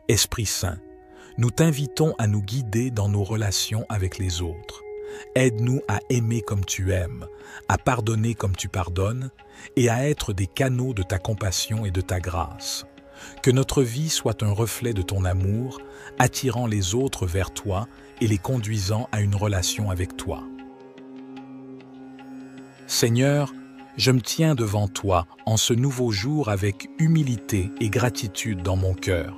Esprit Saint, nous t'invitons à nous guider dans nos relations avec les autres. Aide-nous à aimer comme tu aimes, à pardonner comme tu pardonnes et à être des canaux de ta compassion et de ta grâce. Que notre vie soit un reflet de ton amour, attirant les autres vers toi et les conduisant à une relation avec toi. Seigneur, je me tiens devant toi en ce nouveau jour avec humilité et gratitude dans mon cœur.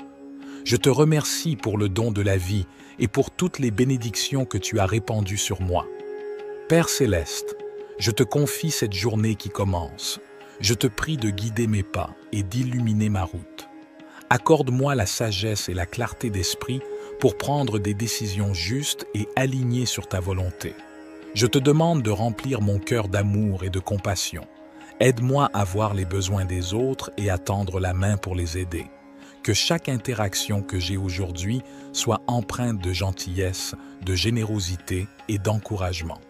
Je te remercie pour le don de la vie et pour toutes les bénédictions que tu as répandues sur moi. Père céleste, je te confie cette journée qui commence. Je te prie de guider mes pas et d'illuminer ma route. Accorde-moi la sagesse et la clarté d'esprit pour prendre des décisions justes et alignées sur ta volonté. Je te demande de remplir mon cœur d'amour et de compassion. Aide-moi à voir les besoins des autres et à tendre la main pour les aider. Que chaque interaction que j'ai aujourd'hui soit empreinte de gentillesse, de générosité et d'encouragement.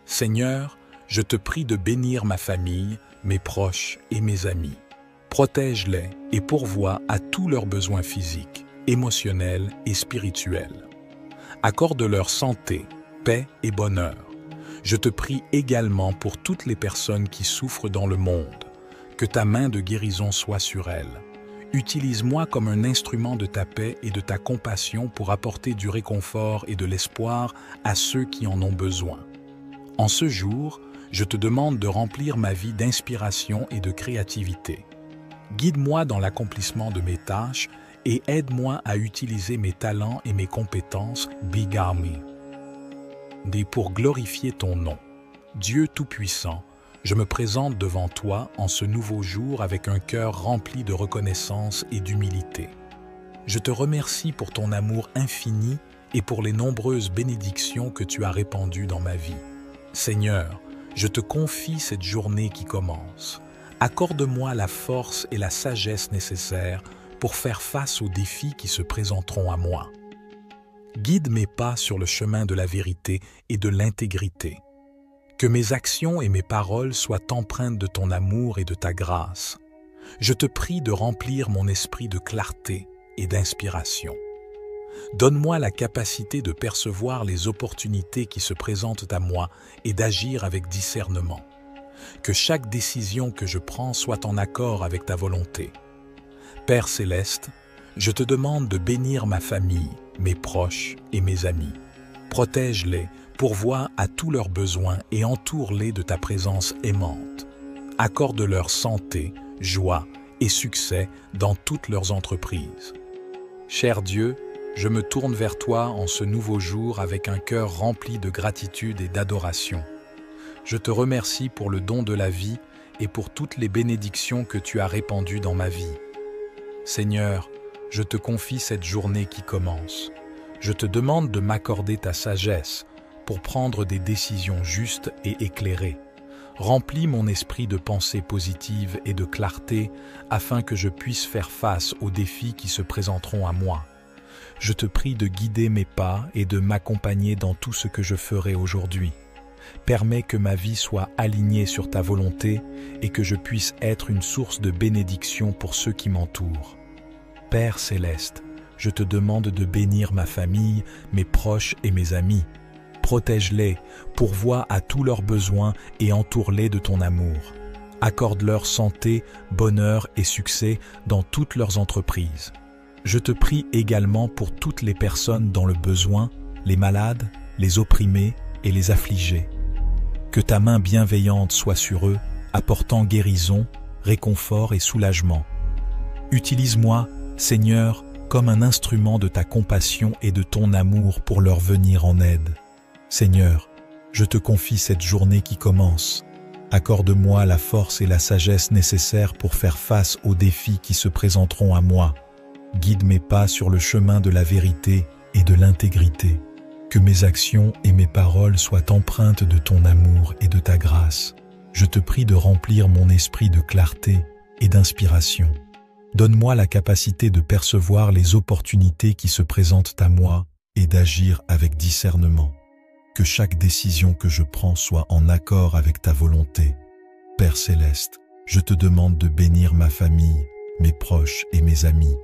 Seigneur, je te prie de bénir ma famille, mes proches et mes amis. Protège-les et pourvois à tous leurs besoins physiques, émotionnels et spirituels. Accorde-leur santé, paix et bonheur. Je te prie également pour toutes les personnes qui souffrent dans le monde. Que ta main de guérison soit sur elles. Utilise-moi comme un instrument de ta paix et de ta compassion pour apporter du réconfort et de l'espoir à ceux qui en ont besoin. En ce jour, je te demande de remplir ma vie d'inspiration et de créativité. Guide-moi dans l'accomplissement de mes tâches et aide-moi à utiliser mes talents et mes compétences pour glorifier ton nom. Dieu Tout-Puissant, je me présente devant toi en ce nouveau jour avec un cœur rempli de reconnaissance et d'humilité. Je te remercie pour ton amour infini et pour les nombreuses bénédictions que tu as répandues dans ma vie. Seigneur, je te confie cette journée qui commence. Accorde-moi la force et la sagesse nécessaires pour faire face aux défis qui se présenteront à moi. Guide mes pas sur le chemin de la vérité et de l'intégrité. Que mes actions et mes paroles soient empreintes de ton amour et de ta grâce. Je te prie de remplir mon esprit de clarté et d'inspiration. Donne-moi la capacité de percevoir les opportunités qui se présentent à moi et d'agir avec discernement. Que chaque décision que je prends soit en accord avec ta volonté. Père céleste, je te demande de bénir ma famille, mes proches et mes amis. Protège-les, pourvois à tous leurs besoins et entoure-les de ta présence aimante. Accorde-leur santé, joie et succès dans toutes leurs entreprises. Cher Dieu, je me tourne vers toi en ce nouveau jour avec un cœur rempli de gratitude et d'adoration. Je te remercie pour le don de la vie et pour toutes les bénédictions que tu as répandues dans ma vie. Seigneur, je te confie cette journée qui commence. Je te demande de m'accorder ta sagesse pour prendre des décisions justes et éclairées. Remplis mon esprit de pensées positives et de clarté afin que je puisse faire face aux défis qui se présenteront à moi. Je te prie de guider mes pas et de m'accompagner dans tout ce que je ferai aujourd'hui. Permets que ma vie soit alignée sur ta volonté et que je puisse être une source de bénédiction pour ceux qui m'entourent. Père céleste, je te demande de bénir ma famille, mes proches et mes amis. Protège-les, pourvois à tous leurs besoins et entoure-les de ton amour. Accorde-leur santé, bonheur et succès dans toutes leurs entreprises. Je te prie également pour toutes les personnes dans le besoin, les malades, les opprimés et les affligés. Que ta main bienveillante soit sur eux, apportant guérison, réconfort et soulagement. Utilise-moi, Seigneur, comme un instrument de ta compassion et de ton amour pour leur venir en aide. Seigneur, je te confie cette journée qui commence. Accorde-moi la force et la sagesse nécessaires pour faire face aux défis qui se présenteront à moi. Guide mes pas sur le chemin de la vérité et de l'intégrité. Que mes actions et mes paroles soient empreintes de ton amour et de ta grâce. Je te prie de remplir mon esprit de clarté et d'inspiration. Donne-moi la capacité de percevoir les opportunités qui se présentent à moi et d'agir avec discernement. Que chaque décision que je prends soit en accord avec ta volonté. Père céleste, je te demande de bénir ma famille, mes proches et mes amis.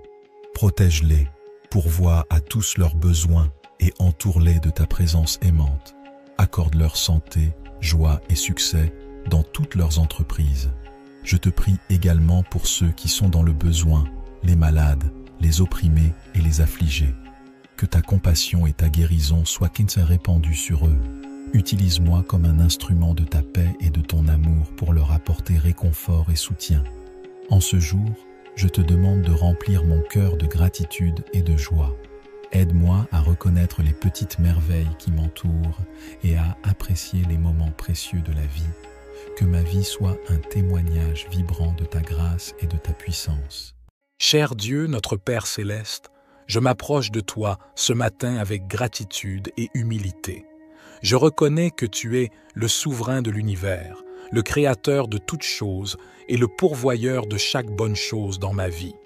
Protège-les, pourvois à tous leurs besoins et entoure-les de ta présence aimante. Accorde-leur santé, joie et succès dans toutes leurs entreprises. Je te prie également pour ceux qui sont dans le besoin, les malades, les opprimés et les affligés. Que ta compassion et ta guérison soient répandues sur eux. Utilise-moi comme un instrument de ta paix et de ton amour pour leur apporter réconfort et soutien. En ce jour, je te demande de remplir mon cœur de gratitude et de joie. Aide-moi à reconnaître les petites merveilles qui m'entourent et à apprécier les moments précieux de la vie. Que ma vie soit un témoignage vibrant de ta grâce et de ta puissance. Cher Dieu, notre Père céleste, je m'approche de toi ce matin avec gratitude et humilité. Je reconnais que tu es le souverain de l'univers, le créateur de toutes choses et le pourvoyeur de chaque bonne chose dans ma vie.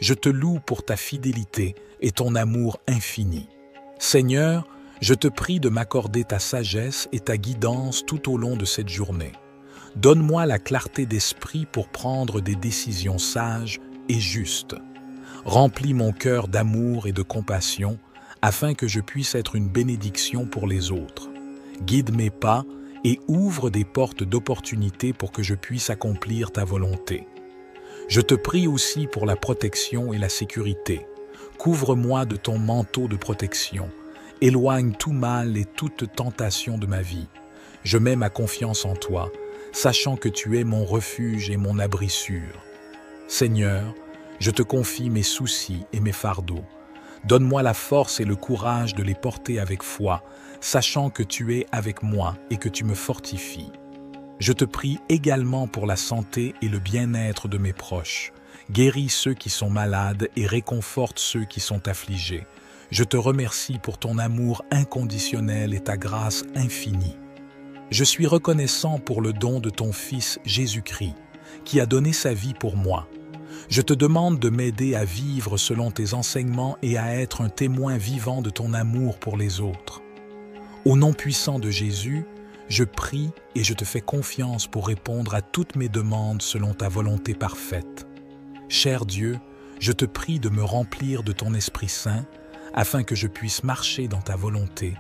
Je te loue pour ta fidélité et ton amour infini. Seigneur, je te prie de m'accorder ta sagesse et ta guidance tout au long de cette journée. Donne-moi la clarté d'esprit pour prendre des décisions sages et justes. Remplis mon cœur d'amour et de compassion afin que je puisse être une bénédiction pour les autres. Guide mes pas et ouvre des portes d'opportunité pour que je puisse accomplir ta volonté. Je te prie aussi pour la protection et la sécurité. Couvre-moi de ton manteau de protection. Éloigne tout mal et toute tentation de ma vie. Je mets ma confiance en toi, sachant que tu es mon refuge et mon abri sûr. Seigneur, je te confie mes soucis et mes fardeaux. Donne-moi la force et le courage de les porter avec foi, sachant que tu es avec moi et que tu me fortifies. Je te prie également pour la santé et le bien-être de mes proches. Guéris ceux qui sont malades et réconforte ceux qui sont affligés. Je te remercie pour ton amour inconditionnel et ta grâce infinie. Je suis reconnaissant pour le don de ton Fils Jésus-Christ, qui a donné sa vie pour moi. Je te demande de m'aider à vivre selon tes enseignements et à être un témoin vivant de ton amour pour les autres. Au nom puissant de Jésus, je prie et je te fais confiance pour répondre à toutes mes demandes selon ta volonté parfaite. Cher Dieu, je te prie de me remplir de ton Esprit Saint afin que je puisse marcher dans ta volonté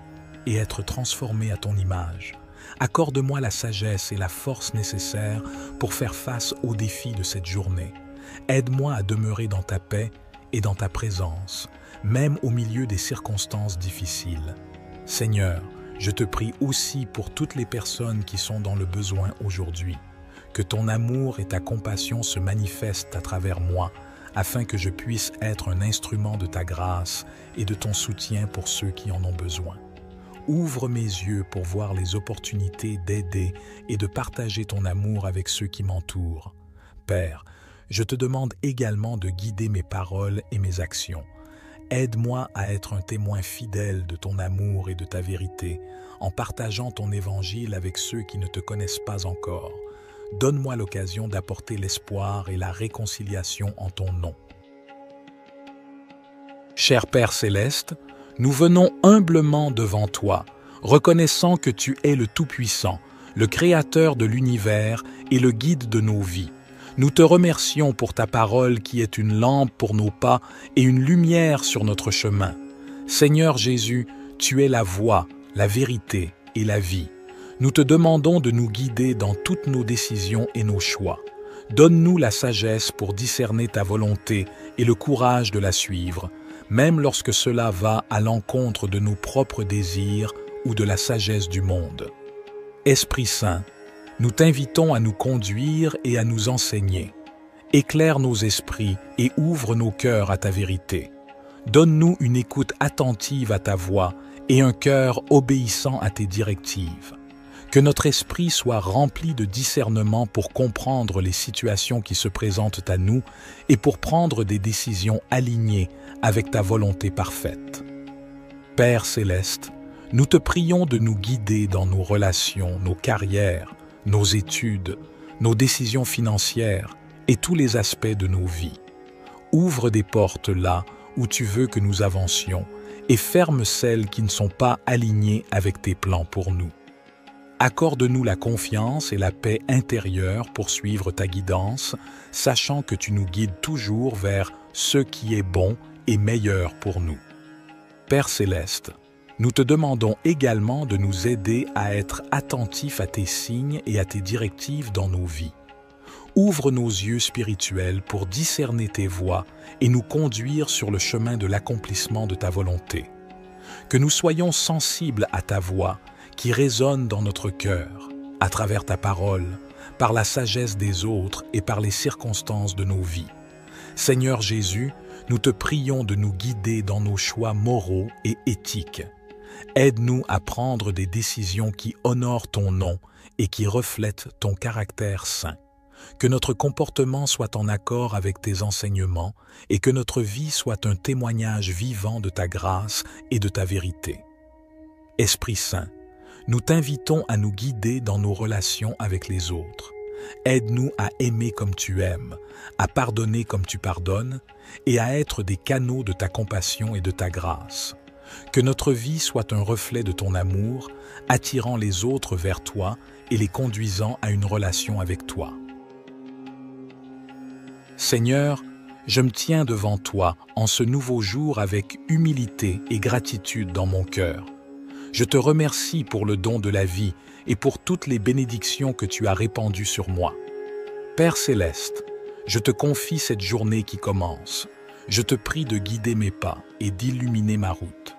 et être transformé à ton image. Accorde-moi la sagesse et la force nécessaires pour faire face aux défis de cette journée. Aide-moi à demeurer dans ta paix et dans ta présence, même au milieu des circonstances difficiles. Seigneur, je te prie aussi pour toutes les personnes qui sont dans le besoin aujourd'hui. Que ton amour et ta compassion se manifestent à travers moi, afin que je puisse être un instrument de ta grâce et de ton soutien pour ceux qui en ont besoin. Ouvre mes yeux pour voir les opportunités d'aider et de partager ton amour avec ceux qui m'entourent. Père, je te demande également de guider mes paroles et mes actions. Aide-moi à être un témoin fidèle de ton amour et de ta vérité, en partageant ton évangile avec ceux qui ne te connaissent pas encore. Donne-moi l'occasion d'apporter l'espoir et la réconciliation en ton nom. Cher Père céleste, nous venons humblement devant toi, reconnaissant que tu es le Tout-Puissant, le Créateur de l'univers et le guide de nos vies. Nous te remercions pour ta parole qui est une lampe pour nos pas et une lumière sur notre chemin. Seigneur Jésus, tu es la voie, la vérité et la vie. Nous te demandons de nous guider dans toutes nos décisions et nos choix. Donne-nous la sagesse pour discerner ta volonté et le courage de la suivre, même lorsque cela va à l'encontre de nos propres désirs ou de la sagesse du monde. Esprit Saint, nous t'invitons à nous conduire et à nous enseigner. Éclaire nos esprits et ouvre nos cœurs à ta vérité. Donne-nous une écoute attentive à ta voix et un cœur obéissant à tes directives. Que notre esprit soit rempli de discernement pour comprendre les situations qui se présentent à nous et pour prendre des décisions alignées avec ta volonté parfaite. Père céleste, nous te prions de nous guider dans nos relations, nos carrières, nos études, nos décisions financières et tous les aspects de nos vies. Ouvre des portes là où tu veux que nous avancions et ferme celles qui ne sont pas alignées avec tes plans pour nous. Accorde-nous la confiance et la paix intérieure pour suivre ta guidance, sachant que tu nous guides toujours vers ce qui est bon et meilleur pour nous. Père céleste, nous te demandons également de nous aider à être attentifs à tes signes et à tes directives dans nos vies. Ouvre nos yeux spirituels pour discerner tes voies et nous conduire sur le chemin de l'accomplissement de ta volonté. Que nous soyons sensibles à ta voix qui résonne dans notre cœur, à travers ta parole, par la sagesse des autres et par les circonstances de nos vies. Seigneur Jésus, nous te prions de nous guider dans nos choix moraux et éthiques. Aide-nous à prendre des décisions qui honorent ton nom et qui reflètent ton caractère saint. Que notre comportement soit en accord avec tes enseignements et que notre vie soit un témoignage vivant de ta grâce et de ta vérité. Esprit Saint, nous t'invitons à nous guider dans nos relations avec les autres. Aide-nous à aimer comme tu aimes, à pardonner comme tu pardonnes et à être des canaux de ta compassion et de ta grâce. Que notre vie soit un reflet de ton amour, attirant les autres vers toi et les conduisant à une relation avec toi. Seigneur, je me tiens devant toi en ce nouveau jour avec humilité et gratitude dans mon cœur. Je te remercie pour le don de la vie et pour toutes les bénédictions que tu as répandues sur moi. Père céleste, je te confie cette journée qui commence. Je te prie de guider mes pas et d'illuminer ma route.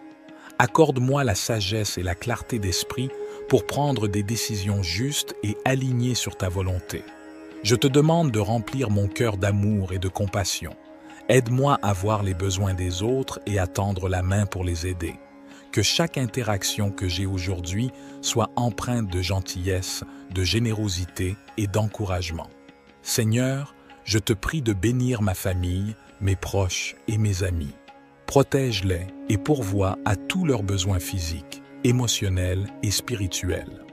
Accorde-moi la sagesse et la clarté d'esprit pour prendre des décisions justes et alignées sur ta volonté. Je te demande de remplir mon cœur d'amour et de compassion. Aide-moi à voir les besoins des autres et à tendre la main pour les aider. Que chaque interaction que j'ai aujourd'hui soit empreinte de gentillesse, de générosité et d'encouragement. Seigneur, je te prie de bénir ma famille, mes proches et mes amis. Protège-les et pourvois à tous leurs besoins physiques, émotionnels et spirituels.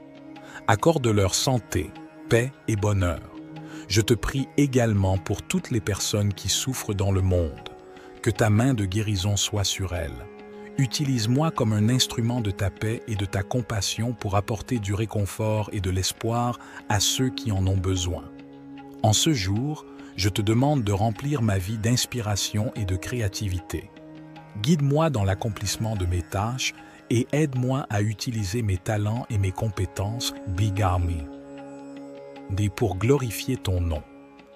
Accorde-leur santé, paix et bonheur. Je te prie également pour toutes les personnes qui souffrent dans le monde. Que ta main de guérison soit sur elles. Utilise-moi comme un instrument de ta paix et de ta compassion pour apporter du réconfort et de l'espoir à ceux qui en ont besoin. En ce jour, je te demande de remplir ma vie d'inspiration et de créativité. Guide-moi dans l'accomplissement de mes tâches et aide-moi à utiliser mes talents et mes compétences, Big Army. Pour glorifier ton nom.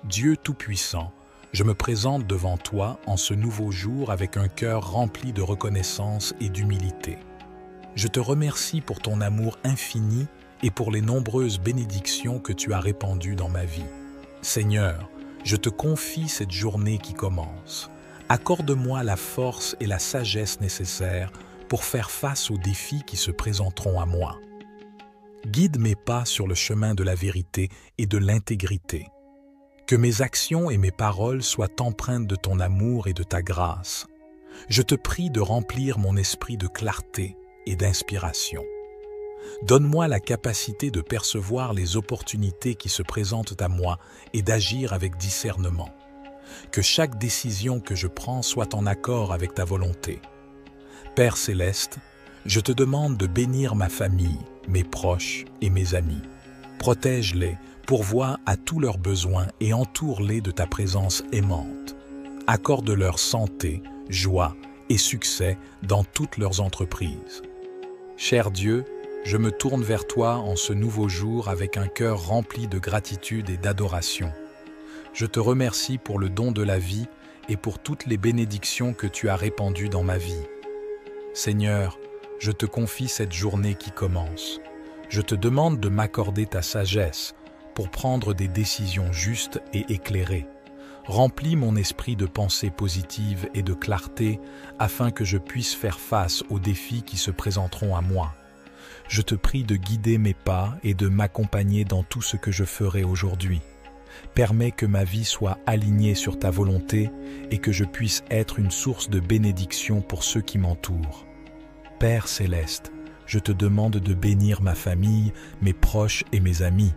Dieu Tout-Puissant, je me présente devant toi en ce nouveau jour avec un cœur rempli de reconnaissance et d'humilité. Je te remercie pour ton amour infini et pour les nombreuses bénédictions que tu as répandues dans ma vie. Seigneur, je te confie cette journée qui commence. Accorde-moi la force et la sagesse nécessaires pour faire face aux défis qui se présenteront à moi. Guide mes pas sur le chemin de la vérité et de l'intégrité. Que mes actions et mes paroles soient empreintes de ton amour et de ta grâce. Je te prie de remplir mon esprit de clarté et d'inspiration. Donne-moi la capacité de percevoir les opportunités qui se présentent à moi et d'agir avec discernement. Que chaque décision que je prends soit en accord avec ta volonté. Père céleste, je te demande de bénir ma famille, mes proches et mes amis. Protège-les, pourvois à tous leurs besoins et entoure-les de ta présence aimante. Accorde-leur santé, joie et succès dans toutes leurs entreprises. Cher Dieu, je me tourne vers toi en ce nouveau jour avec un cœur rempli de gratitude et d'adoration. Je te remercie pour le don de la vie et pour toutes les bénédictions que tu as répandues dans ma vie. Seigneur, je te confie cette journée qui commence. Je te demande de m'accorder ta sagesse pour prendre des décisions justes et éclairées. Remplis mon esprit de pensées positives et de clarté afin que je puisse faire face aux défis qui se présenteront à moi. Je te prie de guider mes pas et de m'accompagner dans tout ce que je ferai aujourd'hui. Permets que ma vie soit alignée sur ta volonté et que je puisse être une source de bénédiction pour ceux qui m'entourent. Père céleste, je te demande de bénir ma famille, mes proches et mes amis.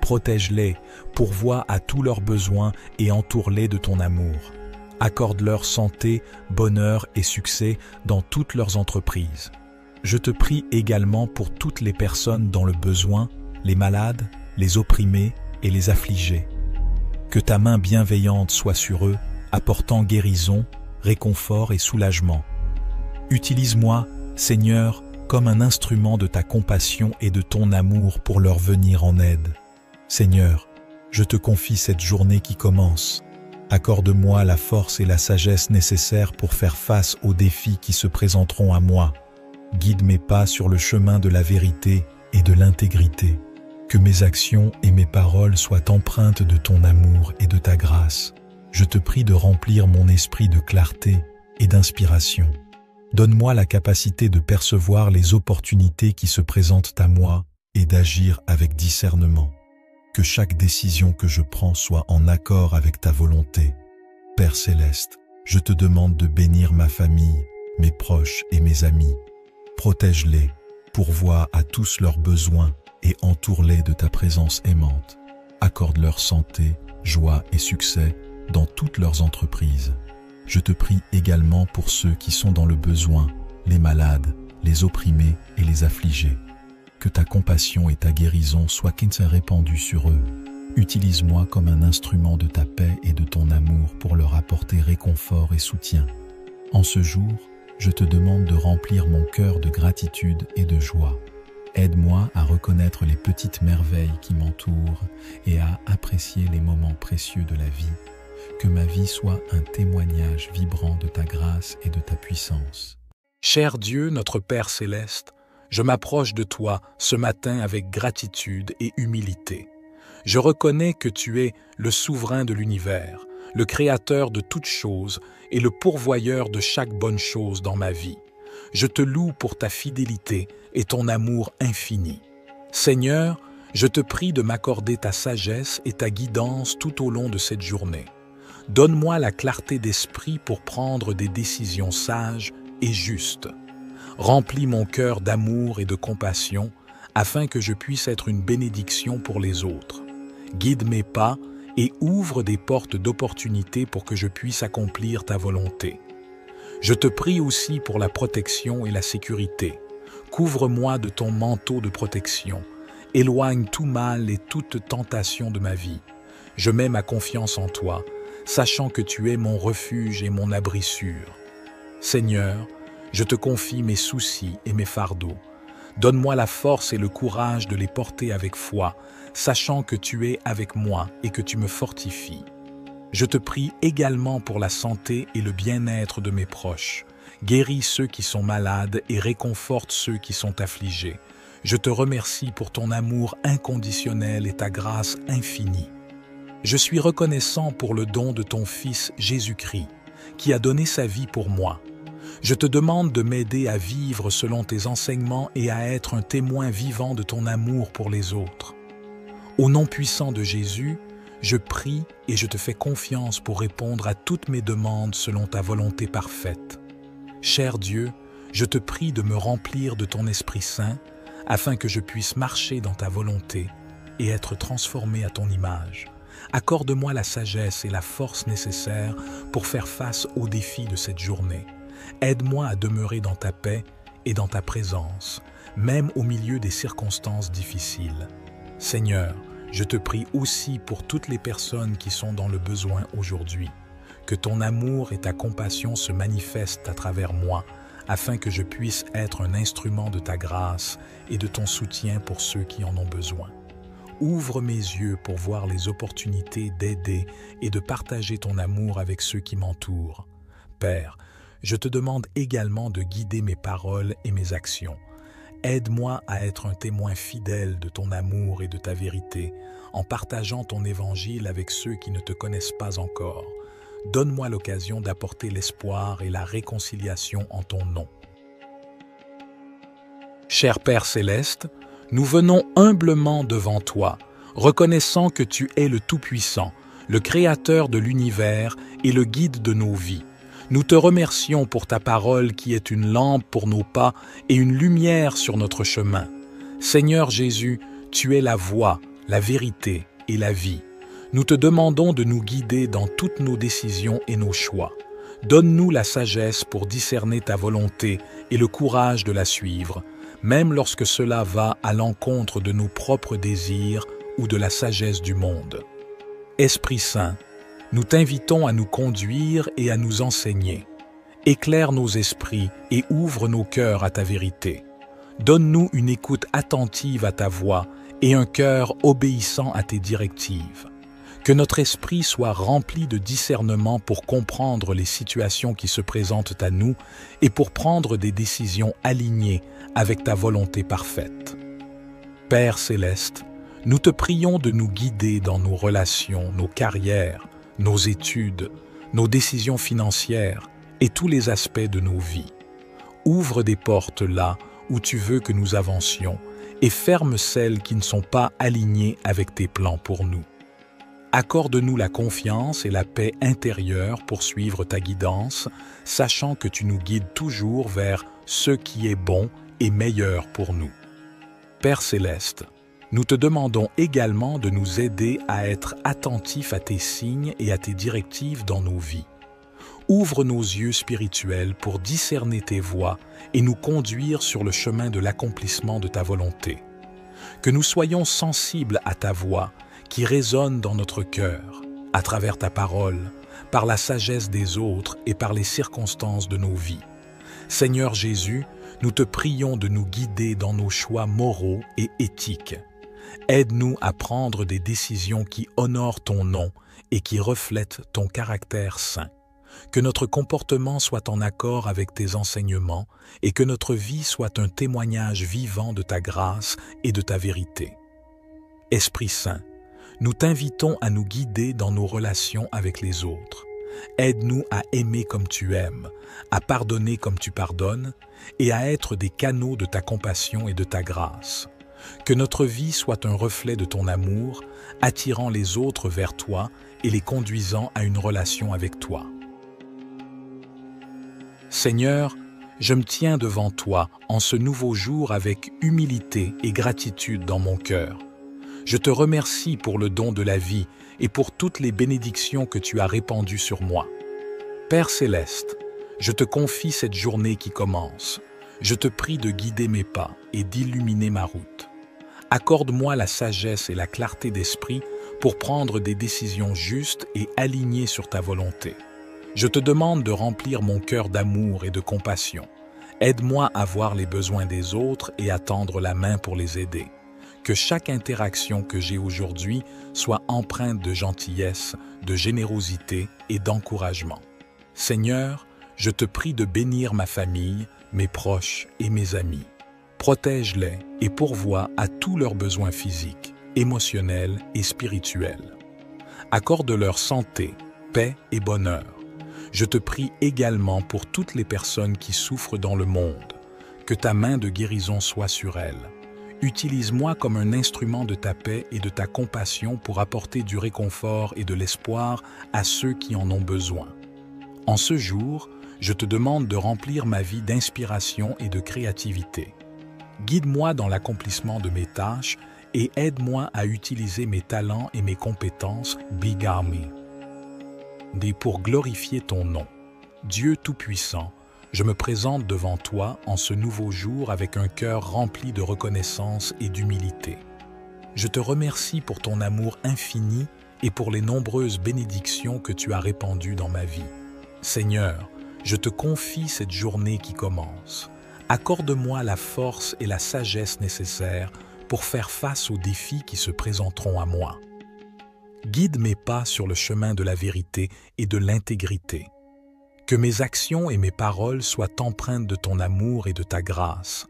Protège-les, pourvois à tous leurs besoins et entoure-les de ton amour. Accorde-leur santé, bonheur et succès dans toutes leurs entreprises. Je te prie également pour toutes les personnes dans le besoin, les malades, les opprimés et les affligés. Que ta main bienveillante soit sur eux, apportant guérison, réconfort et soulagement. Utilise-moi, Seigneur, comme un instrument de ta compassion et de ton amour pour leur venir en aide. Seigneur, je te confie cette journée qui commence. Accorde-moi la force et la sagesse nécessaires pour faire face aux défis qui se présenteront à moi. Guide mes pas sur le chemin de la vérité et de l'intégrité. Que mes actions et mes paroles soient empreintes de ton amour et de ta grâce. Je te prie de remplir mon esprit de clarté et d'inspiration. Donne-moi la capacité de percevoir les opportunités qui se présentent à moi et d'agir avec discernement. Que chaque décision que je prends soit en accord avec ta volonté. Père céleste, je te demande de bénir ma famille, mes proches et mes amis. Protège-les, pourvois à tous leurs besoins et entoure-les de ta présence aimante. Accorde-leur santé, joie et succès dans toutes leurs entreprises. Je te prie également pour ceux qui sont dans le besoin, les malades, les opprimés et les affligés. Que ta compassion et ta guérison soient répandues sur eux. Utilise-moi comme un instrument de ta paix et de ton amour pour leur apporter réconfort et soutien. En ce jour, je te demande de remplir mon cœur de gratitude et de joie. Aide-moi à reconnaître les petites merveilles qui m'entourent et à apprécier les moments précieux de la vie. Que ma vie soit un témoignage vibrant de ta grâce et de ta puissance. Cher Dieu, notre Père céleste, je m'approche de toi ce matin avec gratitude et humilité. Je reconnais que tu es le souverain de l'univers, le créateur de toutes choses et le pourvoyeur de chaque bonne chose dans ma vie. Je te loue pour ta fidélité et ton amour infini. Seigneur, je te prie de m'accorder ta sagesse et ta guidance tout au long de cette journée. Donne-moi la clarté d'esprit pour prendre des décisions sages et justes. Remplis mon cœur d'amour et de compassion afin que je puisse être une bénédiction pour les autres. Guide mes pas et ouvre des portes d'opportunité pour que je puisse accomplir ta volonté. Je te prie aussi pour la protection et la sécurité. Couvre-moi de ton manteau de protection. Éloigne tout mal et toute tentation de ma vie. Je mets ma confiance en toi, sachant que tu es mon refuge et mon abri sûr. Seigneur, je te confie mes soucis et mes fardeaux. Donne-moi la force et le courage de les porter avec foi, sachant que tu es avec moi et que tu me fortifies. Je te prie également pour la santé et le bien-être de mes proches. Guéris ceux qui sont malades et réconforte ceux qui sont affligés. Je te remercie pour ton amour inconditionnel et ta grâce infinie. Je suis reconnaissant pour le don de ton Fils Jésus-Christ, qui a donné sa vie pour moi. Je te demande de m'aider à vivre selon tes enseignements et à être un témoin vivant de ton amour pour les autres. Au nom puissant de Jésus, je prie et je te fais confiance pour répondre à toutes mes demandes selon ta volonté parfaite. Cher Dieu, je te prie de me remplir de ton Esprit Saint afin que je puisse marcher dans ta volonté et être transformé à ton image. Accorde-moi la sagesse et la force nécessaires pour faire face aux défis de cette journée. Aide-moi à demeurer dans ta paix et dans ta présence, même au milieu des circonstances difficiles. Seigneur, je te prie aussi pour toutes les personnes qui sont dans le besoin aujourd'hui. Que ton amour et ta compassion se manifestent à travers moi, afin que je puisse être un instrument de ta grâce et de ton soutien pour ceux qui en ont besoin. Ouvre mes yeux pour voir les opportunités d'aider et de partager ton amour avec ceux qui m'entourent. Père, je te demande également de guider mes paroles et mes actions. Aide-moi à être un témoin fidèle de ton amour et de ta vérité, en partageant ton évangile avec ceux qui ne te connaissent pas encore. Donne-moi l'occasion d'apporter l'espoir et la réconciliation en ton nom. Cher Père céleste, nous venons humblement devant toi, reconnaissant que tu es le Tout-Puissant, le Créateur de l'univers et le guide de nos vies. Nous te remercions pour ta parole qui est une lampe pour nos pas et une lumière sur notre chemin. Seigneur Jésus, tu es la voie, la vérité et la vie. Nous te demandons de nous guider dans toutes nos décisions et nos choix. Donne-nous la sagesse pour discerner ta volonté et le courage de la suivre, même lorsque cela va à l'encontre de nos propres désirs ou de la sagesse du monde. Esprit Saint, nous t'invitons à nous conduire et à nous enseigner. Éclaire nos esprits et ouvre nos cœurs à ta vérité. Donne-nous une écoute attentive à ta voix et un cœur obéissant à tes directives. Que notre esprit soit rempli de discernement pour comprendre les situations qui se présentent à nous et pour prendre des décisions alignées avec ta volonté parfaite. Père céleste, nous te prions de nous guider dans nos relations, nos carrières, nos études, nos décisions financières et tous les aspects de nos vies. Ouvre des portes là où tu veux que nous avancions et ferme celles qui ne sont pas alignées avec tes plans pour nous. Accorde-nous la confiance et la paix intérieure pour suivre ta guidance, sachant que tu nous guides toujours vers ce qui est bon et meilleur pour nous. Père céleste, nous te demandons également de nous aider à être attentifs à tes signes et à tes directives dans nos vies. Ouvre nos yeux spirituels pour discerner tes voies et nous conduire sur le chemin de l'accomplissement de ta volonté. Que nous soyons sensibles à ta voix qui résonne dans notre cœur, à travers ta parole, par la sagesse des autres et par les circonstances de nos vies. Seigneur Jésus, nous te prions de nous guider dans nos choix moraux et éthiques. Aide-nous à prendre des décisions qui honorent ton nom et qui reflètent ton caractère saint. Que notre comportement soit en accord avec tes enseignements et que notre vie soit un témoignage vivant de ta grâce et de ta vérité. Esprit Saint, nous t'invitons à nous guider dans nos relations avec les autres. Aide-nous à aimer comme tu aimes, à pardonner comme tu pardonnes et à être des canaux de ta compassion et de ta grâce. Que notre vie soit un reflet de ton amour, attirant les autres vers toi et les conduisant à une relation avec toi. Seigneur, je me tiens devant toi en ce nouveau jour avec humilité et gratitude dans mon cœur. Je te remercie pour le don de la vie et pour toutes les bénédictions que tu as répandues sur moi. Père céleste, je te confie cette journée qui commence. Je te prie de guider mes pas et d'illuminer ma route. Accorde-moi la sagesse et la clarté d'esprit pour prendre des décisions justes et alignées sur ta volonté. Je te demande de remplir mon cœur d'amour et de compassion. Aide-moi à voir les besoins des autres et à tendre la main pour les aider. Que chaque interaction que j'ai aujourd'hui soit empreinte de gentillesse, de générosité et d'encouragement. Seigneur, je te prie de bénir ma famille, mes proches et mes amis. Protège-les et pourvois à tous leurs besoins physiques, émotionnels et spirituels. Accorde-leur santé, paix et bonheur. Je te prie également pour toutes les personnes qui souffrent dans le monde. Que ta main de guérison soit sur elles. Utilise-moi comme un instrument de ta paix et de ta compassion pour apporter du réconfort et de l'espoir à ceux qui en ont besoin. En ce jour, je te demande de remplir ma vie d'inspiration et de créativité. Guide-moi dans l'accomplissement de mes tâches et aide-moi à utiliser mes talents et mes compétences pour glorifier ton nom. Dieu Tout-Puissant, je me présente devant toi en ce nouveau jour avec un cœur rempli de reconnaissance et d'humilité. Je te remercie pour ton amour infini et pour les nombreuses bénédictions que tu as répandues dans ma vie. Seigneur, je te confie cette journée qui commence. Accorde-moi la force et la sagesse nécessaires pour faire face aux défis qui se présenteront à moi. Guide mes pas sur le chemin de la vérité et de l'intégrité. Que mes actions et mes paroles soient empreintes de ton amour et de ta grâce.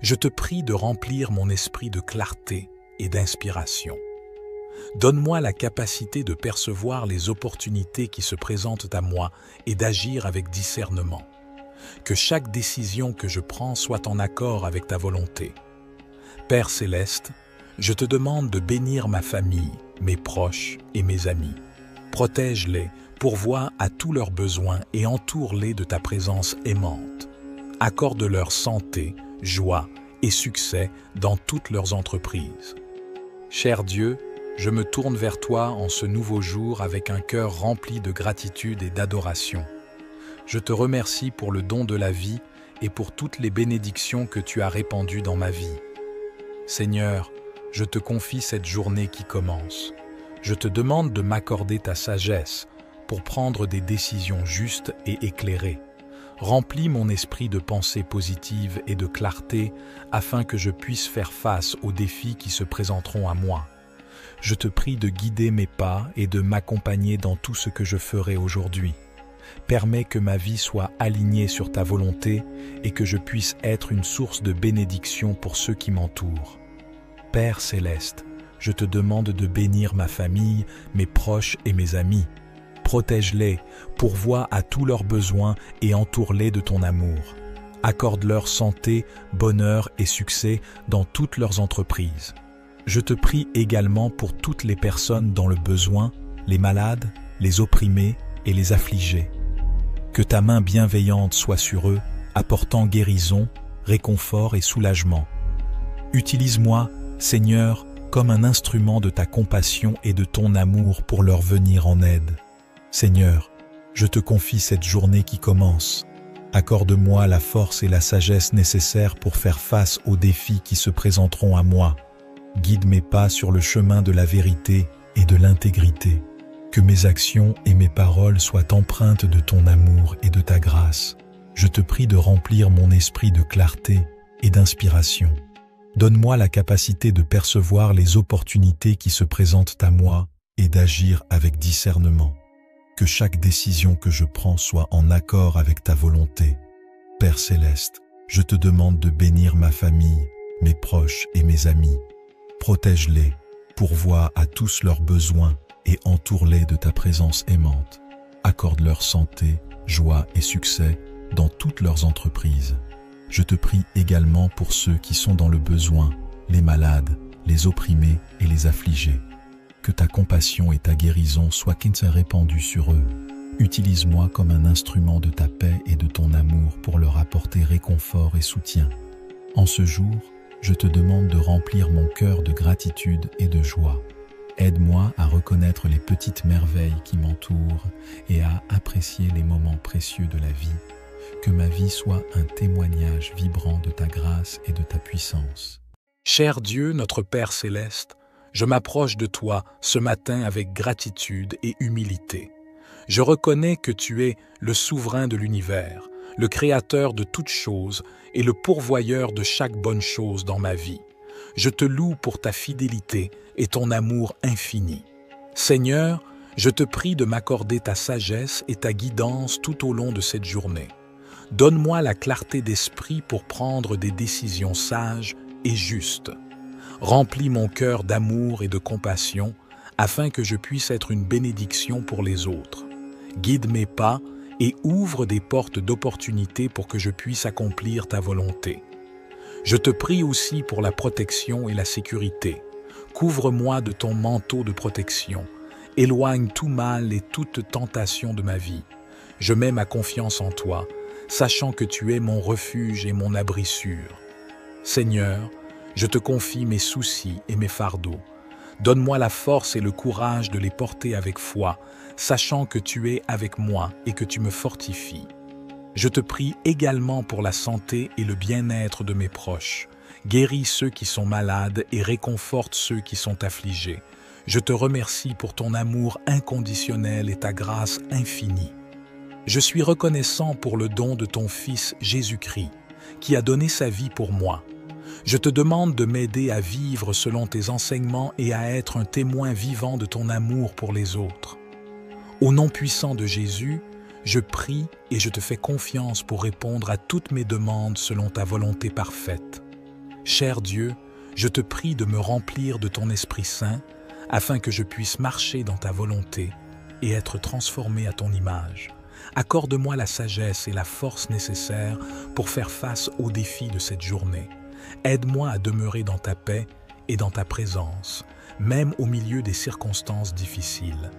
Je te prie de remplir mon esprit de clarté et d'inspiration. Donne-moi la capacité de percevoir les opportunités qui se présentent à moi et d'agir avec discernement. Que chaque décision que je prends soit en accord avec ta volonté. Père céleste, je te demande de bénir ma famille, mes proches et mes amis. Protège-les, pourvois à tous leurs besoins et entoure-les de ta présence aimante. Accorde-leur santé, joie et succès dans toutes leurs entreprises. Cher Dieu, je me tourne vers toi en ce nouveau jour avec un cœur rempli de gratitude et d'adoration. Je te remercie pour le don de la vie et pour toutes les bénédictions que tu as répandues dans ma vie. Seigneur, je te confie cette journée qui commence. Je te demande de m'accorder ta sagesse pour prendre des décisions justes et éclairées. Remplis mon esprit de pensées positives et de clarté afin que je puisse faire face aux défis qui se présenteront à moi. Je te prie de guider mes pas et de m'accompagner dans tout ce que je ferai aujourd'hui. Permets que ma vie soit alignée sur ta volonté et que je puisse être une source de bénédiction pour ceux qui m'entourent. Père céleste, je te demande de bénir ma famille, mes proches et mes amis. Protège-les, pourvois à tous leurs besoins et entoure-les de ton amour. Accorde-leur santé, bonheur et succès dans toutes leurs entreprises. Je te prie également pour toutes les personnes dans le besoin, les malades, les opprimés et les affligés. Que ta main bienveillante soit sur eux, apportant guérison, réconfort et soulagement. Utilise-moi, Seigneur, comme un instrument de ta compassion et de ton amour pour leur venir en aide. Seigneur, je te confie cette journée qui commence. Accorde-moi la force et la sagesse nécessaires pour faire face aux défis qui se présenteront à moi. Guide mes pas sur le chemin de la vérité et de l'intégrité. Que mes actions et mes paroles soient empreintes de ton amour et de ta grâce. Je te prie de remplir mon esprit de clarté et d'inspiration. Donne-moi la capacité de percevoir les opportunités qui se présentent à moi et d'agir avec discernement. Que chaque décision que je prends soit en accord avec ta volonté. Père céleste, je te demande de bénir ma famille, mes proches et mes amis. Protège-les, pourvois à tous leurs besoins et entoure-les de ta présence aimante. Accorde-leur santé, joie et succès dans toutes leurs entreprises. Je te prie également pour ceux qui sont dans le besoin, les malades, les opprimés et les affligés. Que ta compassion et ta guérison soient répandues sur eux. Utilise-moi comme un instrument de ta paix et de ton amour pour leur apporter réconfort et soutien. En ce jour, je te demande de remplir mon cœur de gratitude et de joie. Aide-moi à reconnaître les petites merveilles qui m'entourent et à apprécier les moments précieux de la vie. Que ma vie soit un témoignage vibrant de ta grâce et de ta puissance. Cher Dieu, notre Père céleste, je m'approche de toi ce matin avec gratitude et humilité. Je reconnais que tu es le souverain de l'univers, le créateur de toutes choses et le pourvoyeur de chaque bonne chose dans ma vie. Je te loue pour ta fidélité et ton amour infini. Seigneur, je te prie de m'accorder ta sagesse et ta guidance tout au long de cette journée. Donne-moi la clarté d'esprit pour prendre des décisions sages et justes. Remplis mon cœur d'amour et de compassion afin que je puisse être une bénédiction pour les autres. Guide mes pas et ouvre des portes d'opportunité pour que je puisse accomplir ta volonté. Je te prie aussi pour la protection et la sécurité. Couvre-moi de ton manteau de protection. Éloigne tout mal et toute tentation de ma vie. Je mets ma confiance en toi, sachant que tu es mon refuge et mon abri sûr. Seigneur, je te confie mes soucis et mes fardeaux. Donne-moi la force et le courage de les porter avec foi, sachant que tu es avec moi et que tu me fortifies. Je te prie également pour la santé et le bien-être de mes proches. Guéris ceux qui sont malades et réconforte ceux qui sont affligés. Je te remercie pour ton amour inconditionnel et ta grâce infinie. Je suis reconnaissant pour le don de ton Fils Jésus-Christ, qui a donné sa vie pour moi. Je te demande de m'aider à vivre selon tes enseignements et à être un témoin vivant de ton amour pour les autres. Au nom puissant de Jésus, je prie et je te fais confiance pour répondre à toutes mes demandes selon ta volonté parfaite. Cher Dieu, je te prie de me remplir de ton Esprit Saint afin que je puisse marcher dans ta volonté et être transformé à ton image. Accorde-moi la sagesse et la force nécessaires pour faire face aux défis de cette journée. Aide-moi à demeurer dans ta paix et dans ta présence, même au milieu des circonstances difficiles.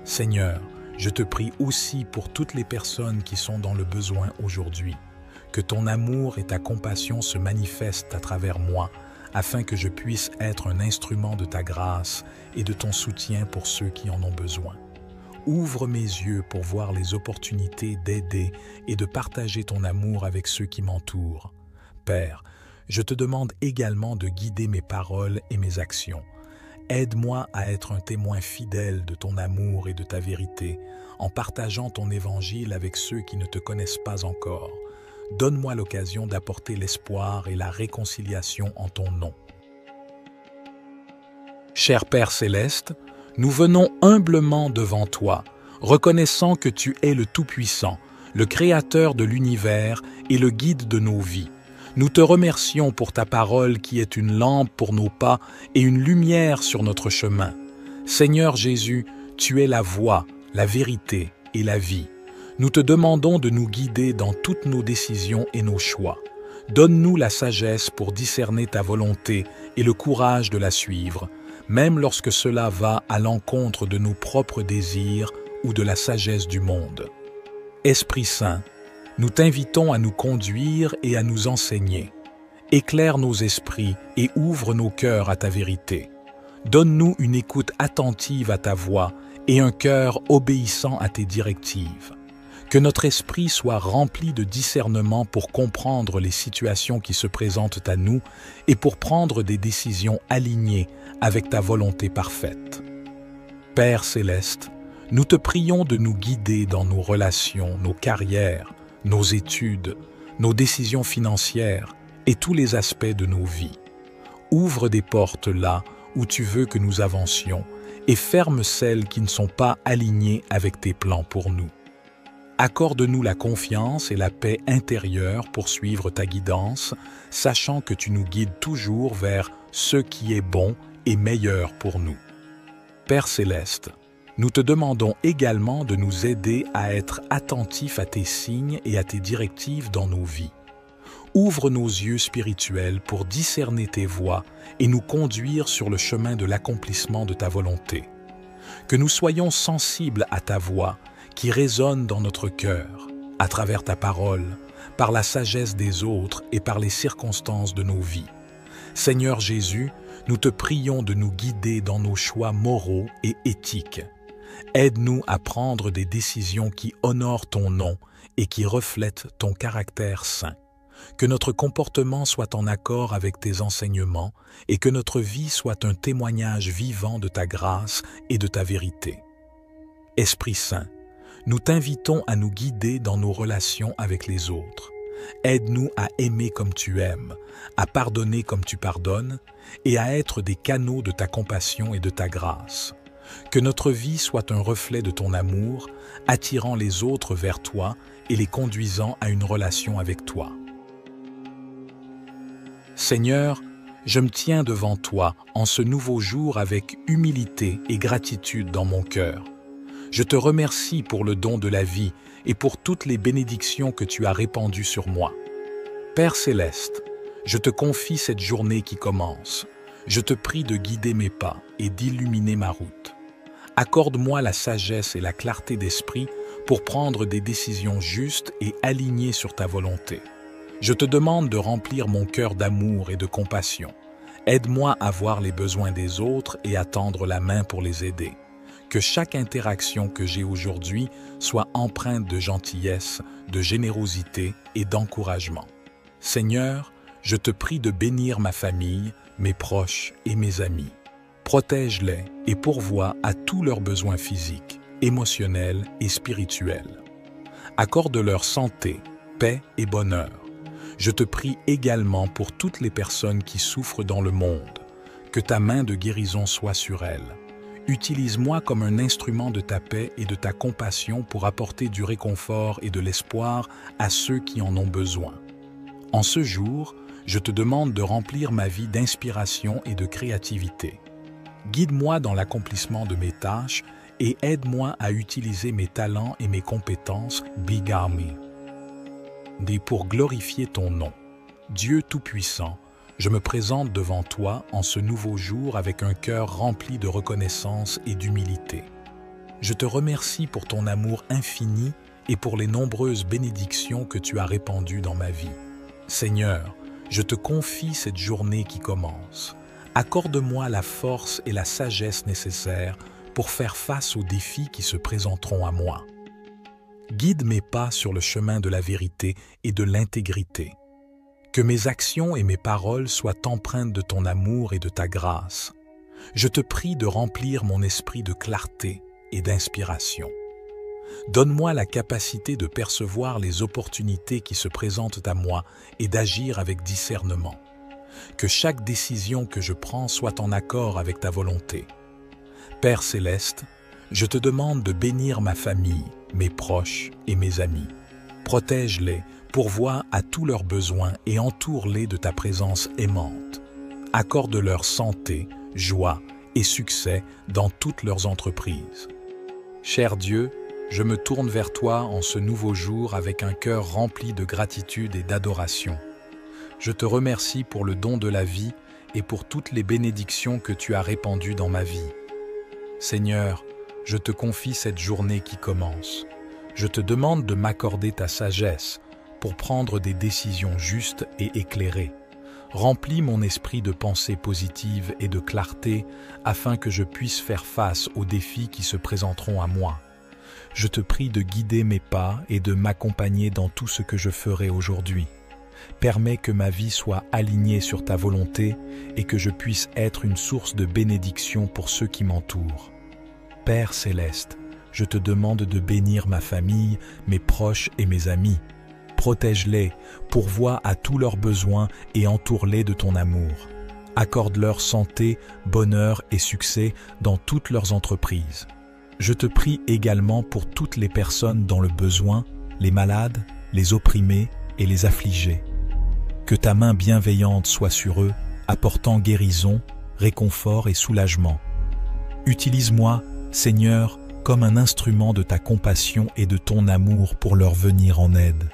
Seigneur, je te prie aussi pour toutes les personnes qui sont dans le besoin aujourd'hui. Que ton amour et ta compassion se manifestent à travers moi, afin que je puisse être un instrument de ta grâce et de ton soutien pour ceux qui en ont besoin. Ouvre mes yeux pour voir les opportunités d'aider et de partager ton amour avec ceux qui m'entourent. Père, je te demande également de guider mes paroles et mes actions. Aide-moi à être un témoin fidèle de ton amour et de ta vérité, en partageant ton évangile avec ceux qui ne te connaissent pas encore. Donne-moi l'occasion d'apporter l'espoir et la réconciliation en ton nom. Cher Père céleste, nous venons humblement devant toi, reconnaissant que tu es le Tout-Puissant, le Créateur de l'univers et le guide de nos vies. Nous te remercions pour ta parole qui est une lampe pour nos pas et une lumière sur notre chemin. Seigneur Jésus, tu es la voie, la vérité et la vie. Nous te demandons de nous guider dans toutes nos décisions et nos choix. Donne-nous la sagesse pour discerner ta volonté et le courage de la suivre, même lorsque cela va à l'encontre de nos propres désirs ou de la sagesse du monde. Esprit Saint, nous t'invitons à nous conduire et à nous enseigner. Éclaire nos esprits et ouvre nos cœurs à ta vérité. Donne-nous une écoute attentive à ta voix et un cœur obéissant à tes directives. Que notre esprit soit rempli de discernement pour comprendre les situations qui se présentent à nous et pour prendre des décisions alignées avec ta volonté parfaite. Père céleste, nous te prions de nous guider dans nos relations, nos carrières, nos études, nos décisions financières et tous les aspects de nos vies. Ouvre des portes là où tu veux que nous avancions et ferme celles qui ne sont pas alignées avec tes plans pour nous. Accorde-nous la confiance et la paix intérieure pour suivre ta guidance, sachant que tu nous guides toujours vers ce qui est bon et meilleur pour nous. Père céleste, nous te demandons également de nous aider à être attentifs à tes signes et à tes directives dans nos vies. Ouvre nos yeux spirituels pour discerner tes voies et nous conduire sur le chemin de l'accomplissement de ta volonté. Que nous soyons sensibles à ta voix qui résonne dans notre cœur, à travers ta parole, par la sagesse des autres et par les circonstances de nos vies. Seigneur Jésus, nous te prions de nous guider dans nos choix moraux et éthiques. Aide-nous à prendre des décisions qui honorent ton nom et qui reflètent ton caractère saint. Que notre comportement soit en accord avec tes enseignements et que notre vie soit un témoignage vivant de ta grâce et de ta vérité. Esprit Saint, nous t'invitons à nous guider dans nos relations avec les autres. Aide-nous à aimer comme tu aimes, à pardonner comme tu pardonnes et à être des canaux de ta compassion et de ta grâce. Que notre vie soit un reflet de ton amour, attirant les autres vers toi et les conduisant à une relation avec toi. Seigneur, je me tiens devant toi en ce nouveau jour avec humilité et gratitude dans mon cœur. Je te remercie pour le don de la vie et pour toutes les bénédictions que tu as répandues sur moi. Père céleste, je te confie cette journée qui commence. Je te prie de guider mes pas et d'illuminer ma route. Accorde-moi la sagesse et la clarté d'esprit pour prendre des décisions justes et alignées sur ta volonté. Je te demande de remplir mon cœur d'amour et de compassion. Aide-moi à voir les besoins des autres et à tendre la main pour les aider. Que chaque interaction que j'ai aujourd'hui soit empreinte de gentillesse, de générosité et d'encouragement. Seigneur, je te prie de bénir ma famille, mes proches et mes amis. Protège-les et pourvois à tous leurs besoins physiques, émotionnels et spirituels. Accorde-leur santé, paix et bonheur. Je te prie également pour toutes les personnes qui souffrent dans le monde. Que ta main de guérison soit sur elles. Utilise-moi comme un instrument de ta paix et de ta compassion pour apporter du réconfort et de l'espoir à ceux qui en ont besoin. En ce jour, je te demande de remplir ma vie d'inspiration et de créativité. Guide-moi dans l'accomplissement de mes tâches et aide-moi à utiliser mes talents et mes compétences, Big Army. Pour glorifier ton nom. Dieu Tout-Puissant, je me présente devant toi en ce nouveau jour avec un cœur rempli de reconnaissance et d'humilité. Je te remercie pour ton amour infini et pour les nombreuses bénédictions que tu as répandues dans ma vie. Seigneur, je te confie cette journée qui commence. Accorde-moi la force et la sagesse nécessaires pour faire face aux défis qui se présenteront à moi. Guide mes pas sur le chemin de la vérité et de l'intégrité. Que mes actions et mes paroles soient empreintes de ton amour et de ta grâce. Je te prie de remplir mon esprit de clarté et d'inspiration. Donne-moi la capacité de percevoir les opportunités qui se présentent à moi et d'agir avec discernement. Que chaque décision que je prends soit en accord avec ta volonté. Père céleste, je te demande de bénir ma famille, mes proches et mes amis. Protège-les, pourvois à tous leurs besoins et entoure-les de ta présence aimante. Accorde-leur santé, joie et succès dans toutes leurs entreprises. Cher Dieu, je me tourne vers toi en ce nouveau jour avec un cœur rempli de gratitude et d'adoration. Je te remercie pour le don de la vie et pour toutes les bénédictions que tu as répandues dans ma vie. Seigneur, je te confie cette journée qui commence. Je te demande de m'accorder ta sagesse pour prendre des décisions justes et éclairées. Remplis mon esprit de pensées positives et de clarté afin que je puisse faire face aux défis qui se présenteront à moi. Je te prie de guider mes pas et de m'accompagner dans tout ce que je ferai aujourd'hui. Permets que ma vie soit alignée sur ta volonté et que je puisse être une source de bénédiction pour ceux qui m'entourent. Père céleste, je te demande de bénir ma famille, mes proches et mes amis. Protège-les, pourvois à tous leurs besoins et entoure-les de ton amour. Accorde-leur santé, bonheur et succès dans toutes leurs entreprises. Je te prie également pour toutes les personnes dans le besoin, les malades, les opprimés et les affligés. Que ta main bienveillante soit sur eux, apportant guérison, réconfort et soulagement. Utilise-moi, Seigneur, comme un instrument de ta compassion et de ton amour pour leur venir en aide.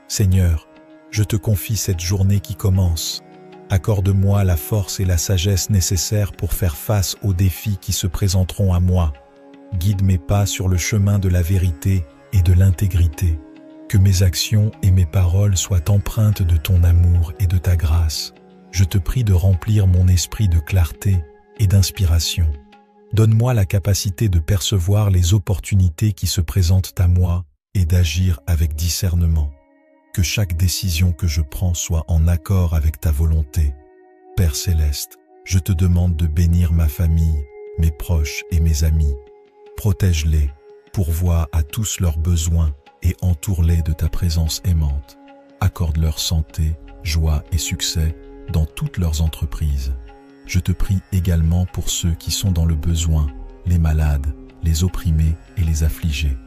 Seigneur, je te confie cette journée qui commence. Accorde-moi la force et la sagesse nécessaires pour faire face aux défis qui se présenteront à moi. Guide mes pas sur le chemin de la vérité et de l'intégrité. Que mes actions et mes paroles soient empreintes de ton amour et de ta grâce. Je te prie de remplir mon esprit de clarté et d'inspiration. Donne-moi la capacité de percevoir les opportunités qui se présentent à moi et d'agir avec discernement. Que chaque décision que je prends soit en accord avec ta volonté. Père céleste, je te demande de bénir ma famille, mes proches et mes amis. Protège-les, pourvois à tous leurs besoins et entoure-les de ta présence aimante. Accorde-leur santé, joie et succès dans toutes leurs entreprises. Je te prie également pour ceux qui sont dans le besoin, les malades, les opprimés et les affligés.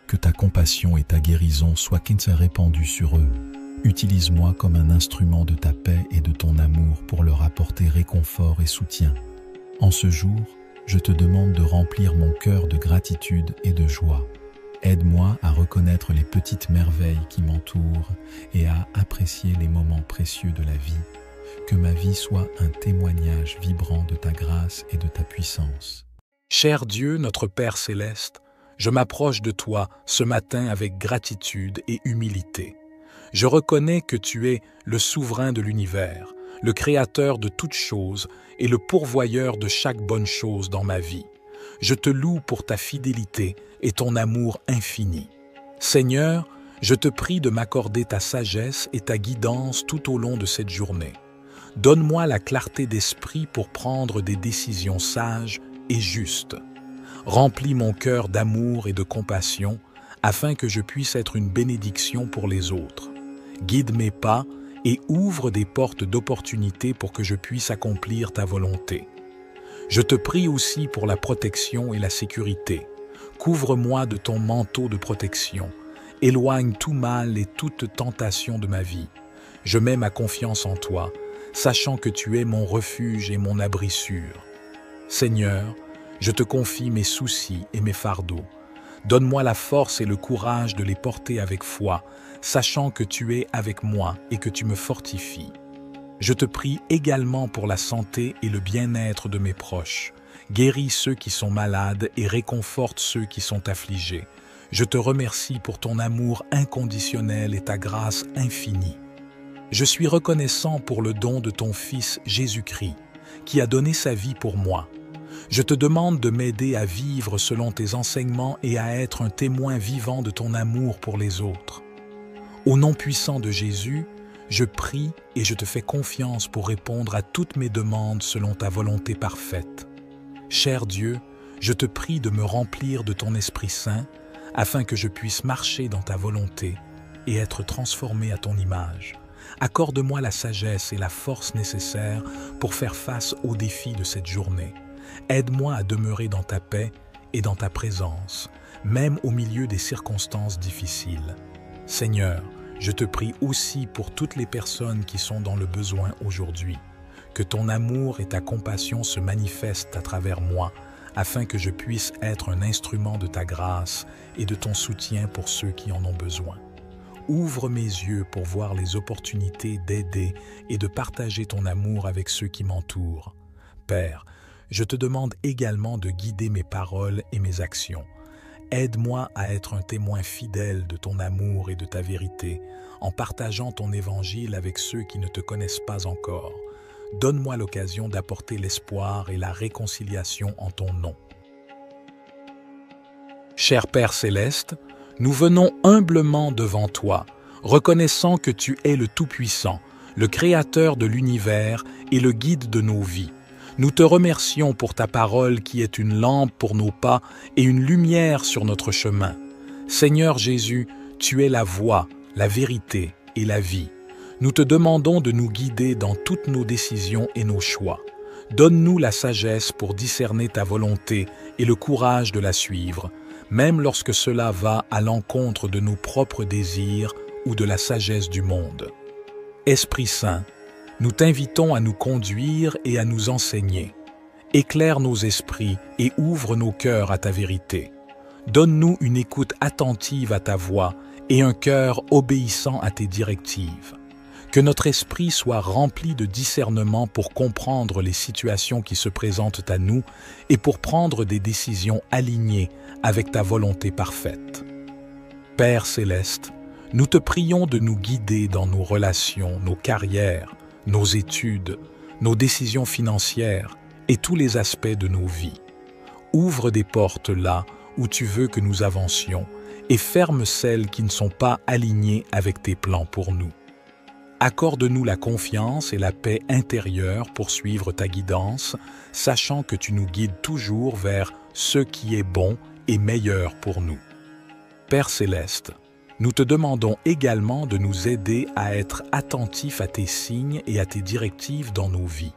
Que ta compassion et ta guérison soient répandues sur eux. Utilise-moi comme un instrument de ta paix et de ton amour pour leur apporter réconfort et soutien. En ce jour, je te demande de remplir mon cœur de gratitude et de joie. Aide-moi à reconnaître les petites merveilles qui m'entourent et à apprécier les moments précieux de la vie. Que ma vie soit un témoignage vibrant de ta grâce et de ta puissance. Cher Dieu, notre Père céleste, je m'approche de toi ce matin avec gratitude et humilité. Je reconnais que tu es le souverain de l'univers, le créateur de toutes choses et le pourvoyeur de chaque bonne chose dans ma vie. Je te loue pour ta fidélité et ton amour infini. Seigneur, je te prie de m'accorder ta sagesse et ta guidance tout au long de cette journée. Donne-moi la clarté d'esprit pour prendre des décisions sages et justes. Remplis mon cœur d'amour et de compassion afin que je puisse être une bénédiction pour les autres. Guide mes pas et ouvre des portes d'opportunité pour que je puisse accomplir ta volonté. Je te prie aussi pour la protection et la sécurité. Couvre-moi de ton manteau de protection. Éloigne tout mal et toute tentation de ma vie. Je mets ma confiance en toi, sachant que tu es mon refuge et mon abri sûr. Seigneur, je te confie mes soucis et mes fardeaux. Donne-moi la force et le courage de les porter avec foi, sachant que tu es avec moi et que tu me fortifies. Je te prie également pour la santé et le bien-être de mes proches. Guéris ceux qui sont malades et réconforte ceux qui sont affligés. Je te remercie pour ton amour inconditionnel et ta grâce infinie. Je suis reconnaissant pour le don de ton Fils Jésus-Christ, qui a donné sa vie pour moi. Je te demande de m'aider à vivre selon tes enseignements et à être un témoin vivant de ton amour pour les autres. Au nom puissant de Jésus, je prie et je te fais confiance pour répondre à toutes mes demandes selon ta volonté parfaite. Cher Dieu, je te prie de me remplir de ton Esprit Saint afin que je puisse marcher dans ta volonté et être transformé à ton image. Accorde-moi la sagesse et la force nécessaires pour faire face aux défis de cette journée. Aide-moi à demeurer dans ta paix et dans ta présence, même au milieu des circonstances difficiles. Seigneur, je te prie aussi pour toutes les personnes qui sont dans le besoin aujourd'hui. Que ton amour et ta compassion se manifestent à travers moi, afin que je puisse être un instrument de ta grâce et de ton soutien pour ceux qui en ont besoin. Ouvre mes yeux pour voir les opportunités d'aider et de partager ton amour avec ceux qui m'entourent. Père, je te demande également de guider mes paroles et mes actions. Aide-moi à être un témoin fidèle de ton amour et de ta vérité, en partageant ton évangile avec ceux qui ne te connaissent pas encore. Donne-moi l'occasion d'apporter l'espoir et la réconciliation en ton nom. Cher Père céleste, nous venons humblement devant toi, reconnaissant que tu es le Tout-Puissant, le Créateur de l'univers et le guide de nos vies. Nous te remercions pour ta parole qui est une lampe pour nos pas et une lumière sur notre chemin. Seigneur Jésus, tu es la voie, la vérité et la vie. Nous te demandons de nous guider dans toutes nos décisions et nos choix. Donne-nous la sagesse pour discerner ta volonté et le courage de la suivre, même lorsque cela va à l'encontre de nos propres désirs ou de la sagesse du monde. Esprit Saint, nous t'invitons à nous conduire et à nous enseigner. Éclaire nos esprits et ouvre nos cœurs à ta vérité. Donne-nous une écoute attentive à ta voix et un cœur obéissant à tes directives. Que notre esprit soit rempli de discernement pour comprendre les situations qui se présentent à nous et pour prendre des décisions alignées avec ta volonté parfaite. Père céleste, nous te prions de nous guider dans nos relations, nos carrières, nos études, nos décisions financières et tous les aspects de nos vies. Ouvre des portes là où tu veux que nous avancions et ferme celles qui ne sont pas alignées avec tes plans pour nous. Accorde-nous la confiance et la paix intérieure pour suivre ta guidance, sachant que tu nous guides toujours vers ce qui est bon et meilleur pour nous. Père céleste, nous te demandons également de nous aider à être attentifs à tes signes et à tes directives dans nos vies.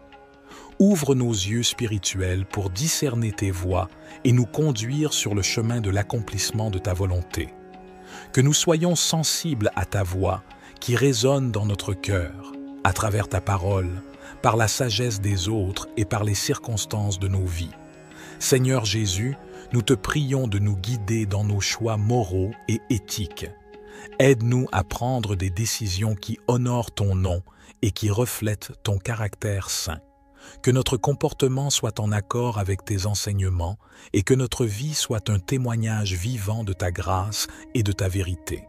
Ouvre nos yeux spirituels pour discerner tes voies et nous conduire sur le chemin de l'accomplissement de ta volonté. Que nous soyons sensibles à ta voix qui résonne dans notre cœur, à travers ta parole, par la sagesse des autres et par les circonstances de nos vies. Seigneur Jésus, nous te prions de nous guider dans nos choix moraux et éthiques. Aide-nous à prendre des décisions qui honorent ton nom et qui reflètent ton caractère saint. Que notre comportement soit en accord avec tes enseignements et que notre vie soit un témoignage vivant de ta grâce et de ta vérité.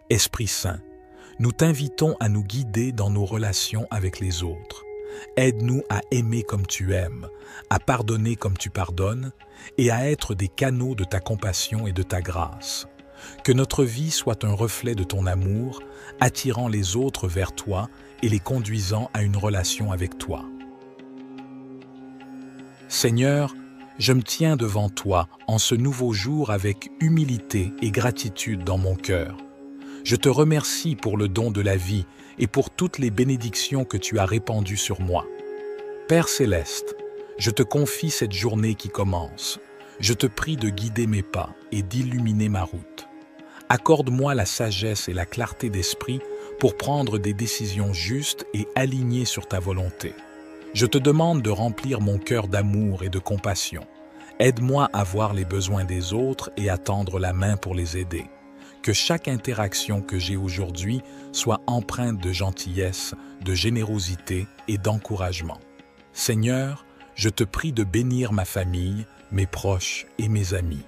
Esprit Saint, nous t'invitons à nous guider dans nos relations avec les autres. Aide-nous à aimer comme tu aimes, à pardonner comme tu pardonnes et à être des canaux de ta compassion et de ta grâce. Que notre vie soit un reflet de ton amour, attirant les autres vers toi et les conduisant à une relation avec toi. Seigneur, je me tiens devant toi en ce nouveau jour avec humilité et gratitude dans mon cœur. Je te remercie pour le don de la vie et pour toutes les bénédictions que tu as répandues sur moi. Père céleste, je te confie cette journée qui commence. Je te prie de guider mes pas et d'illuminer ma route. Accorde-moi la sagesse et la clarté d'esprit pour prendre des décisions justes et alignées sur ta volonté. Je te demande de remplir mon cœur d'amour et de compassion. Aide-moi à voir les besoins des autres et à tendre la main pour les aider. Que chaque interaction que j'ai aujourd'hui soit empreinte de gentillesse, de générosité et d'encouragement. Seigneur, je te prie de bénir ma famille, mes proches et mes amis.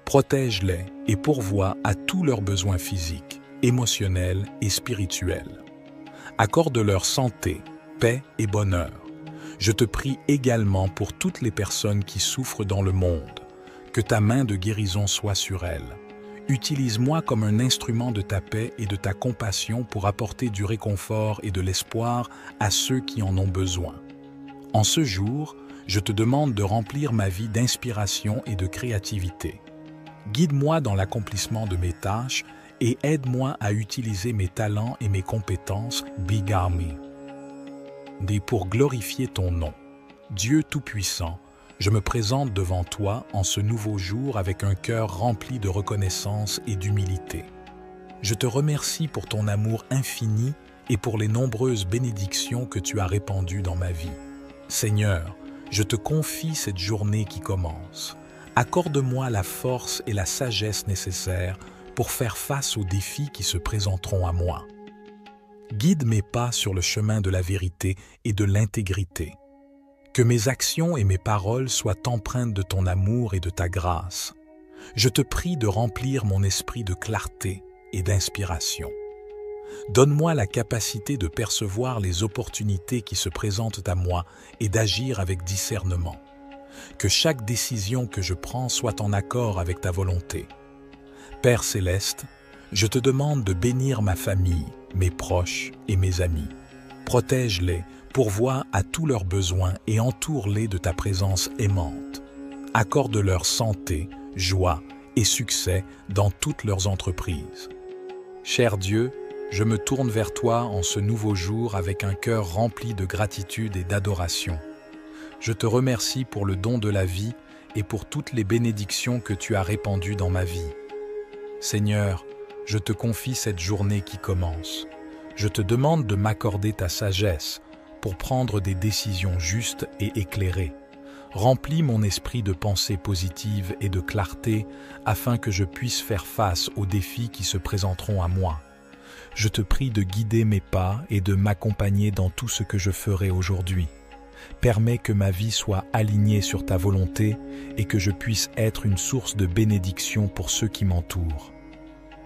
Protège-les et pourvois à tous leurs besoins physiques, émotionnels et spirituels. Accorde-leur santé, paix et bonheur. Je te prie également pour toutes les personnes qui souffrent dans le monde. Que ta main de guérison soit sur elles. Utilise-moi comme un instrument de ta paix et de ta compassion pour apporter du réconfort et de l'espoir à ceux qui en ont besoin. En ce jour, je te demande de remplir ma vie d'inspiration et de créativité. Guide-moi dans l'accomplissement de mes tâches et aide-moi à utiliser mes talents et mes compétences, Big Army. Pour glorifier ton nom. Dieu Tout-Puissant, je me présente devant toi en ce nouveau jour avec un cœur rempli de reconnaissance et d'humilité. Je te remercie pour ton amour infini et pour les nombreuses bénédictions que tu as répandues dans ma vie. Seigneur, je te confie cette journée qui commence. Accorde-moi la force et la sagesse nécessaires pour faire face aux défis qui se présenteront à moi. Guide mes pas sur le chemin de la vérité et de l'intégrité. Que mes actions et mes paroles soient empreintes de ton amour et de ta grâce. Je te prie de remplir mon esprit de clarté et d'inspiration. Donne-moi la capacité de percevoir les opportunités qui se présentent à moi et d'agir avec discernement. Que chaque décision que je prends soit en accord avec ta volonté. Père céleste, je te demande de bénir ma famille, mes proches et mes amis. Protège-les, pourvois à tous leurs besoins et entoure-les de ta présence aimante. Accorde-leur santé, joie et succès dans toutes leurs entreprises. Cher Dieu, je me tourne vers toi en ce nouveau jour avec un cœur rempli de gratitude et d'adoration. Je te remercie pour le don de la vie et pour toutes les bénédictions que tu as répandues dans ma vie. Seigneur, je te confie cette journée qui commence. Je te demande de m'accorder ta sagesse pour prendre des décisions justes et éclairées. Remplis mon esprit de pensées positives et de clarté afin que je puisse faire face aux défis qui se présenteront à moi. Je te prie de guider mes pas et de m'accompagner dans tout ce que je ferai aujourd'hui. Permets que ma vie soit alignée sur ta volonté et que je puisse être une source de bénédiction pour ceux qui m'entourent.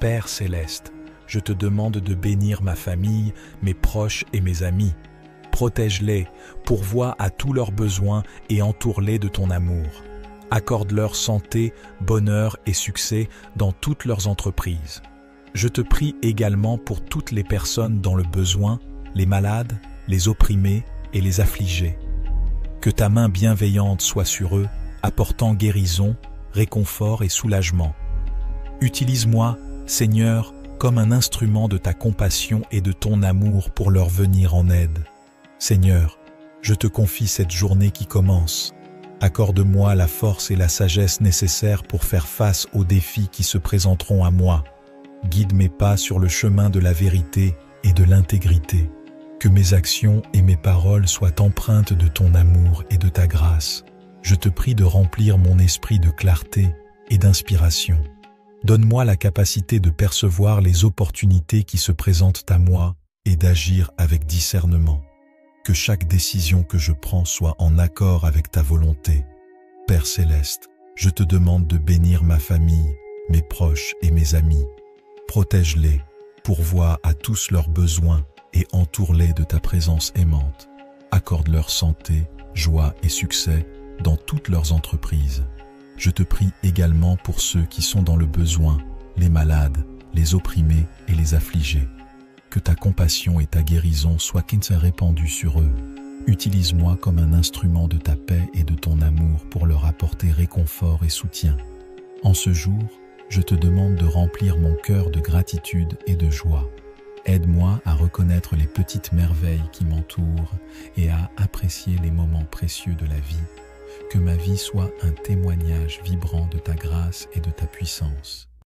Père céleste, je te demande de bénir ma famille, mes proches et mes amis. Protège-les, pourvois à tous leurs besoins et entoure-les de ton amour. Accorde-leur santé, bonheur et succès dans toutes leurs entreprises. Je te prie également pour toutes les personnes dans le besoin, les malades, les opprimés et les affligés. Que ta main bienveillante soit sur eux, apportant guérison, réconfort et soulagement. Utilise-moi, Seigneur, comme un instrument de ta compassion et de ton amour pour leur venir en aide. Seigneur, je te confie cette journée qui commence. Accorde-moi la force et la sagesse nécessaires pour faire face aux défis qui se présenteront à moi. Guide mes pas sur le chemin de la vérité et de l'intégrité. Que mes actions et mes paroles soient empreintes de ton amour et de ta grâce. Je te prie de remplir mon esprit de clarté et d'inspiration. Donne-moi la capacité de percevoir les opportunités qui se présentent à moi et d'agir avec discernement. Que chaque décision que je prends soit en accord avec ta volonté. Père céleste, je te demande de bénir ma famille, mes proches et mes amis. Protège-les, pourvois à tous leurs besoins et entoure-les de ta présence aimante. Accorde-leur santé, joie et succès dans toutes leurs entreprises. Je te prie également pour ceux qui sont dans le besoin, les malades, les opprimés et les affligés. Que ta compassion et ta guérison soient répandues sur eux. Utilise-moi comme un instrument de ta paix et de ton amour pour leur apporter réconfort et soutien. En ce jour, je te demande de remplir mon cœur de gratitude et de joie. Aide-moi à reconnaître les petites merveilles qui m'entourent et à apprécier les moments précieux de la vie. Que ma vie soit un témoignage vibrant de ta grâce et de ta puissance.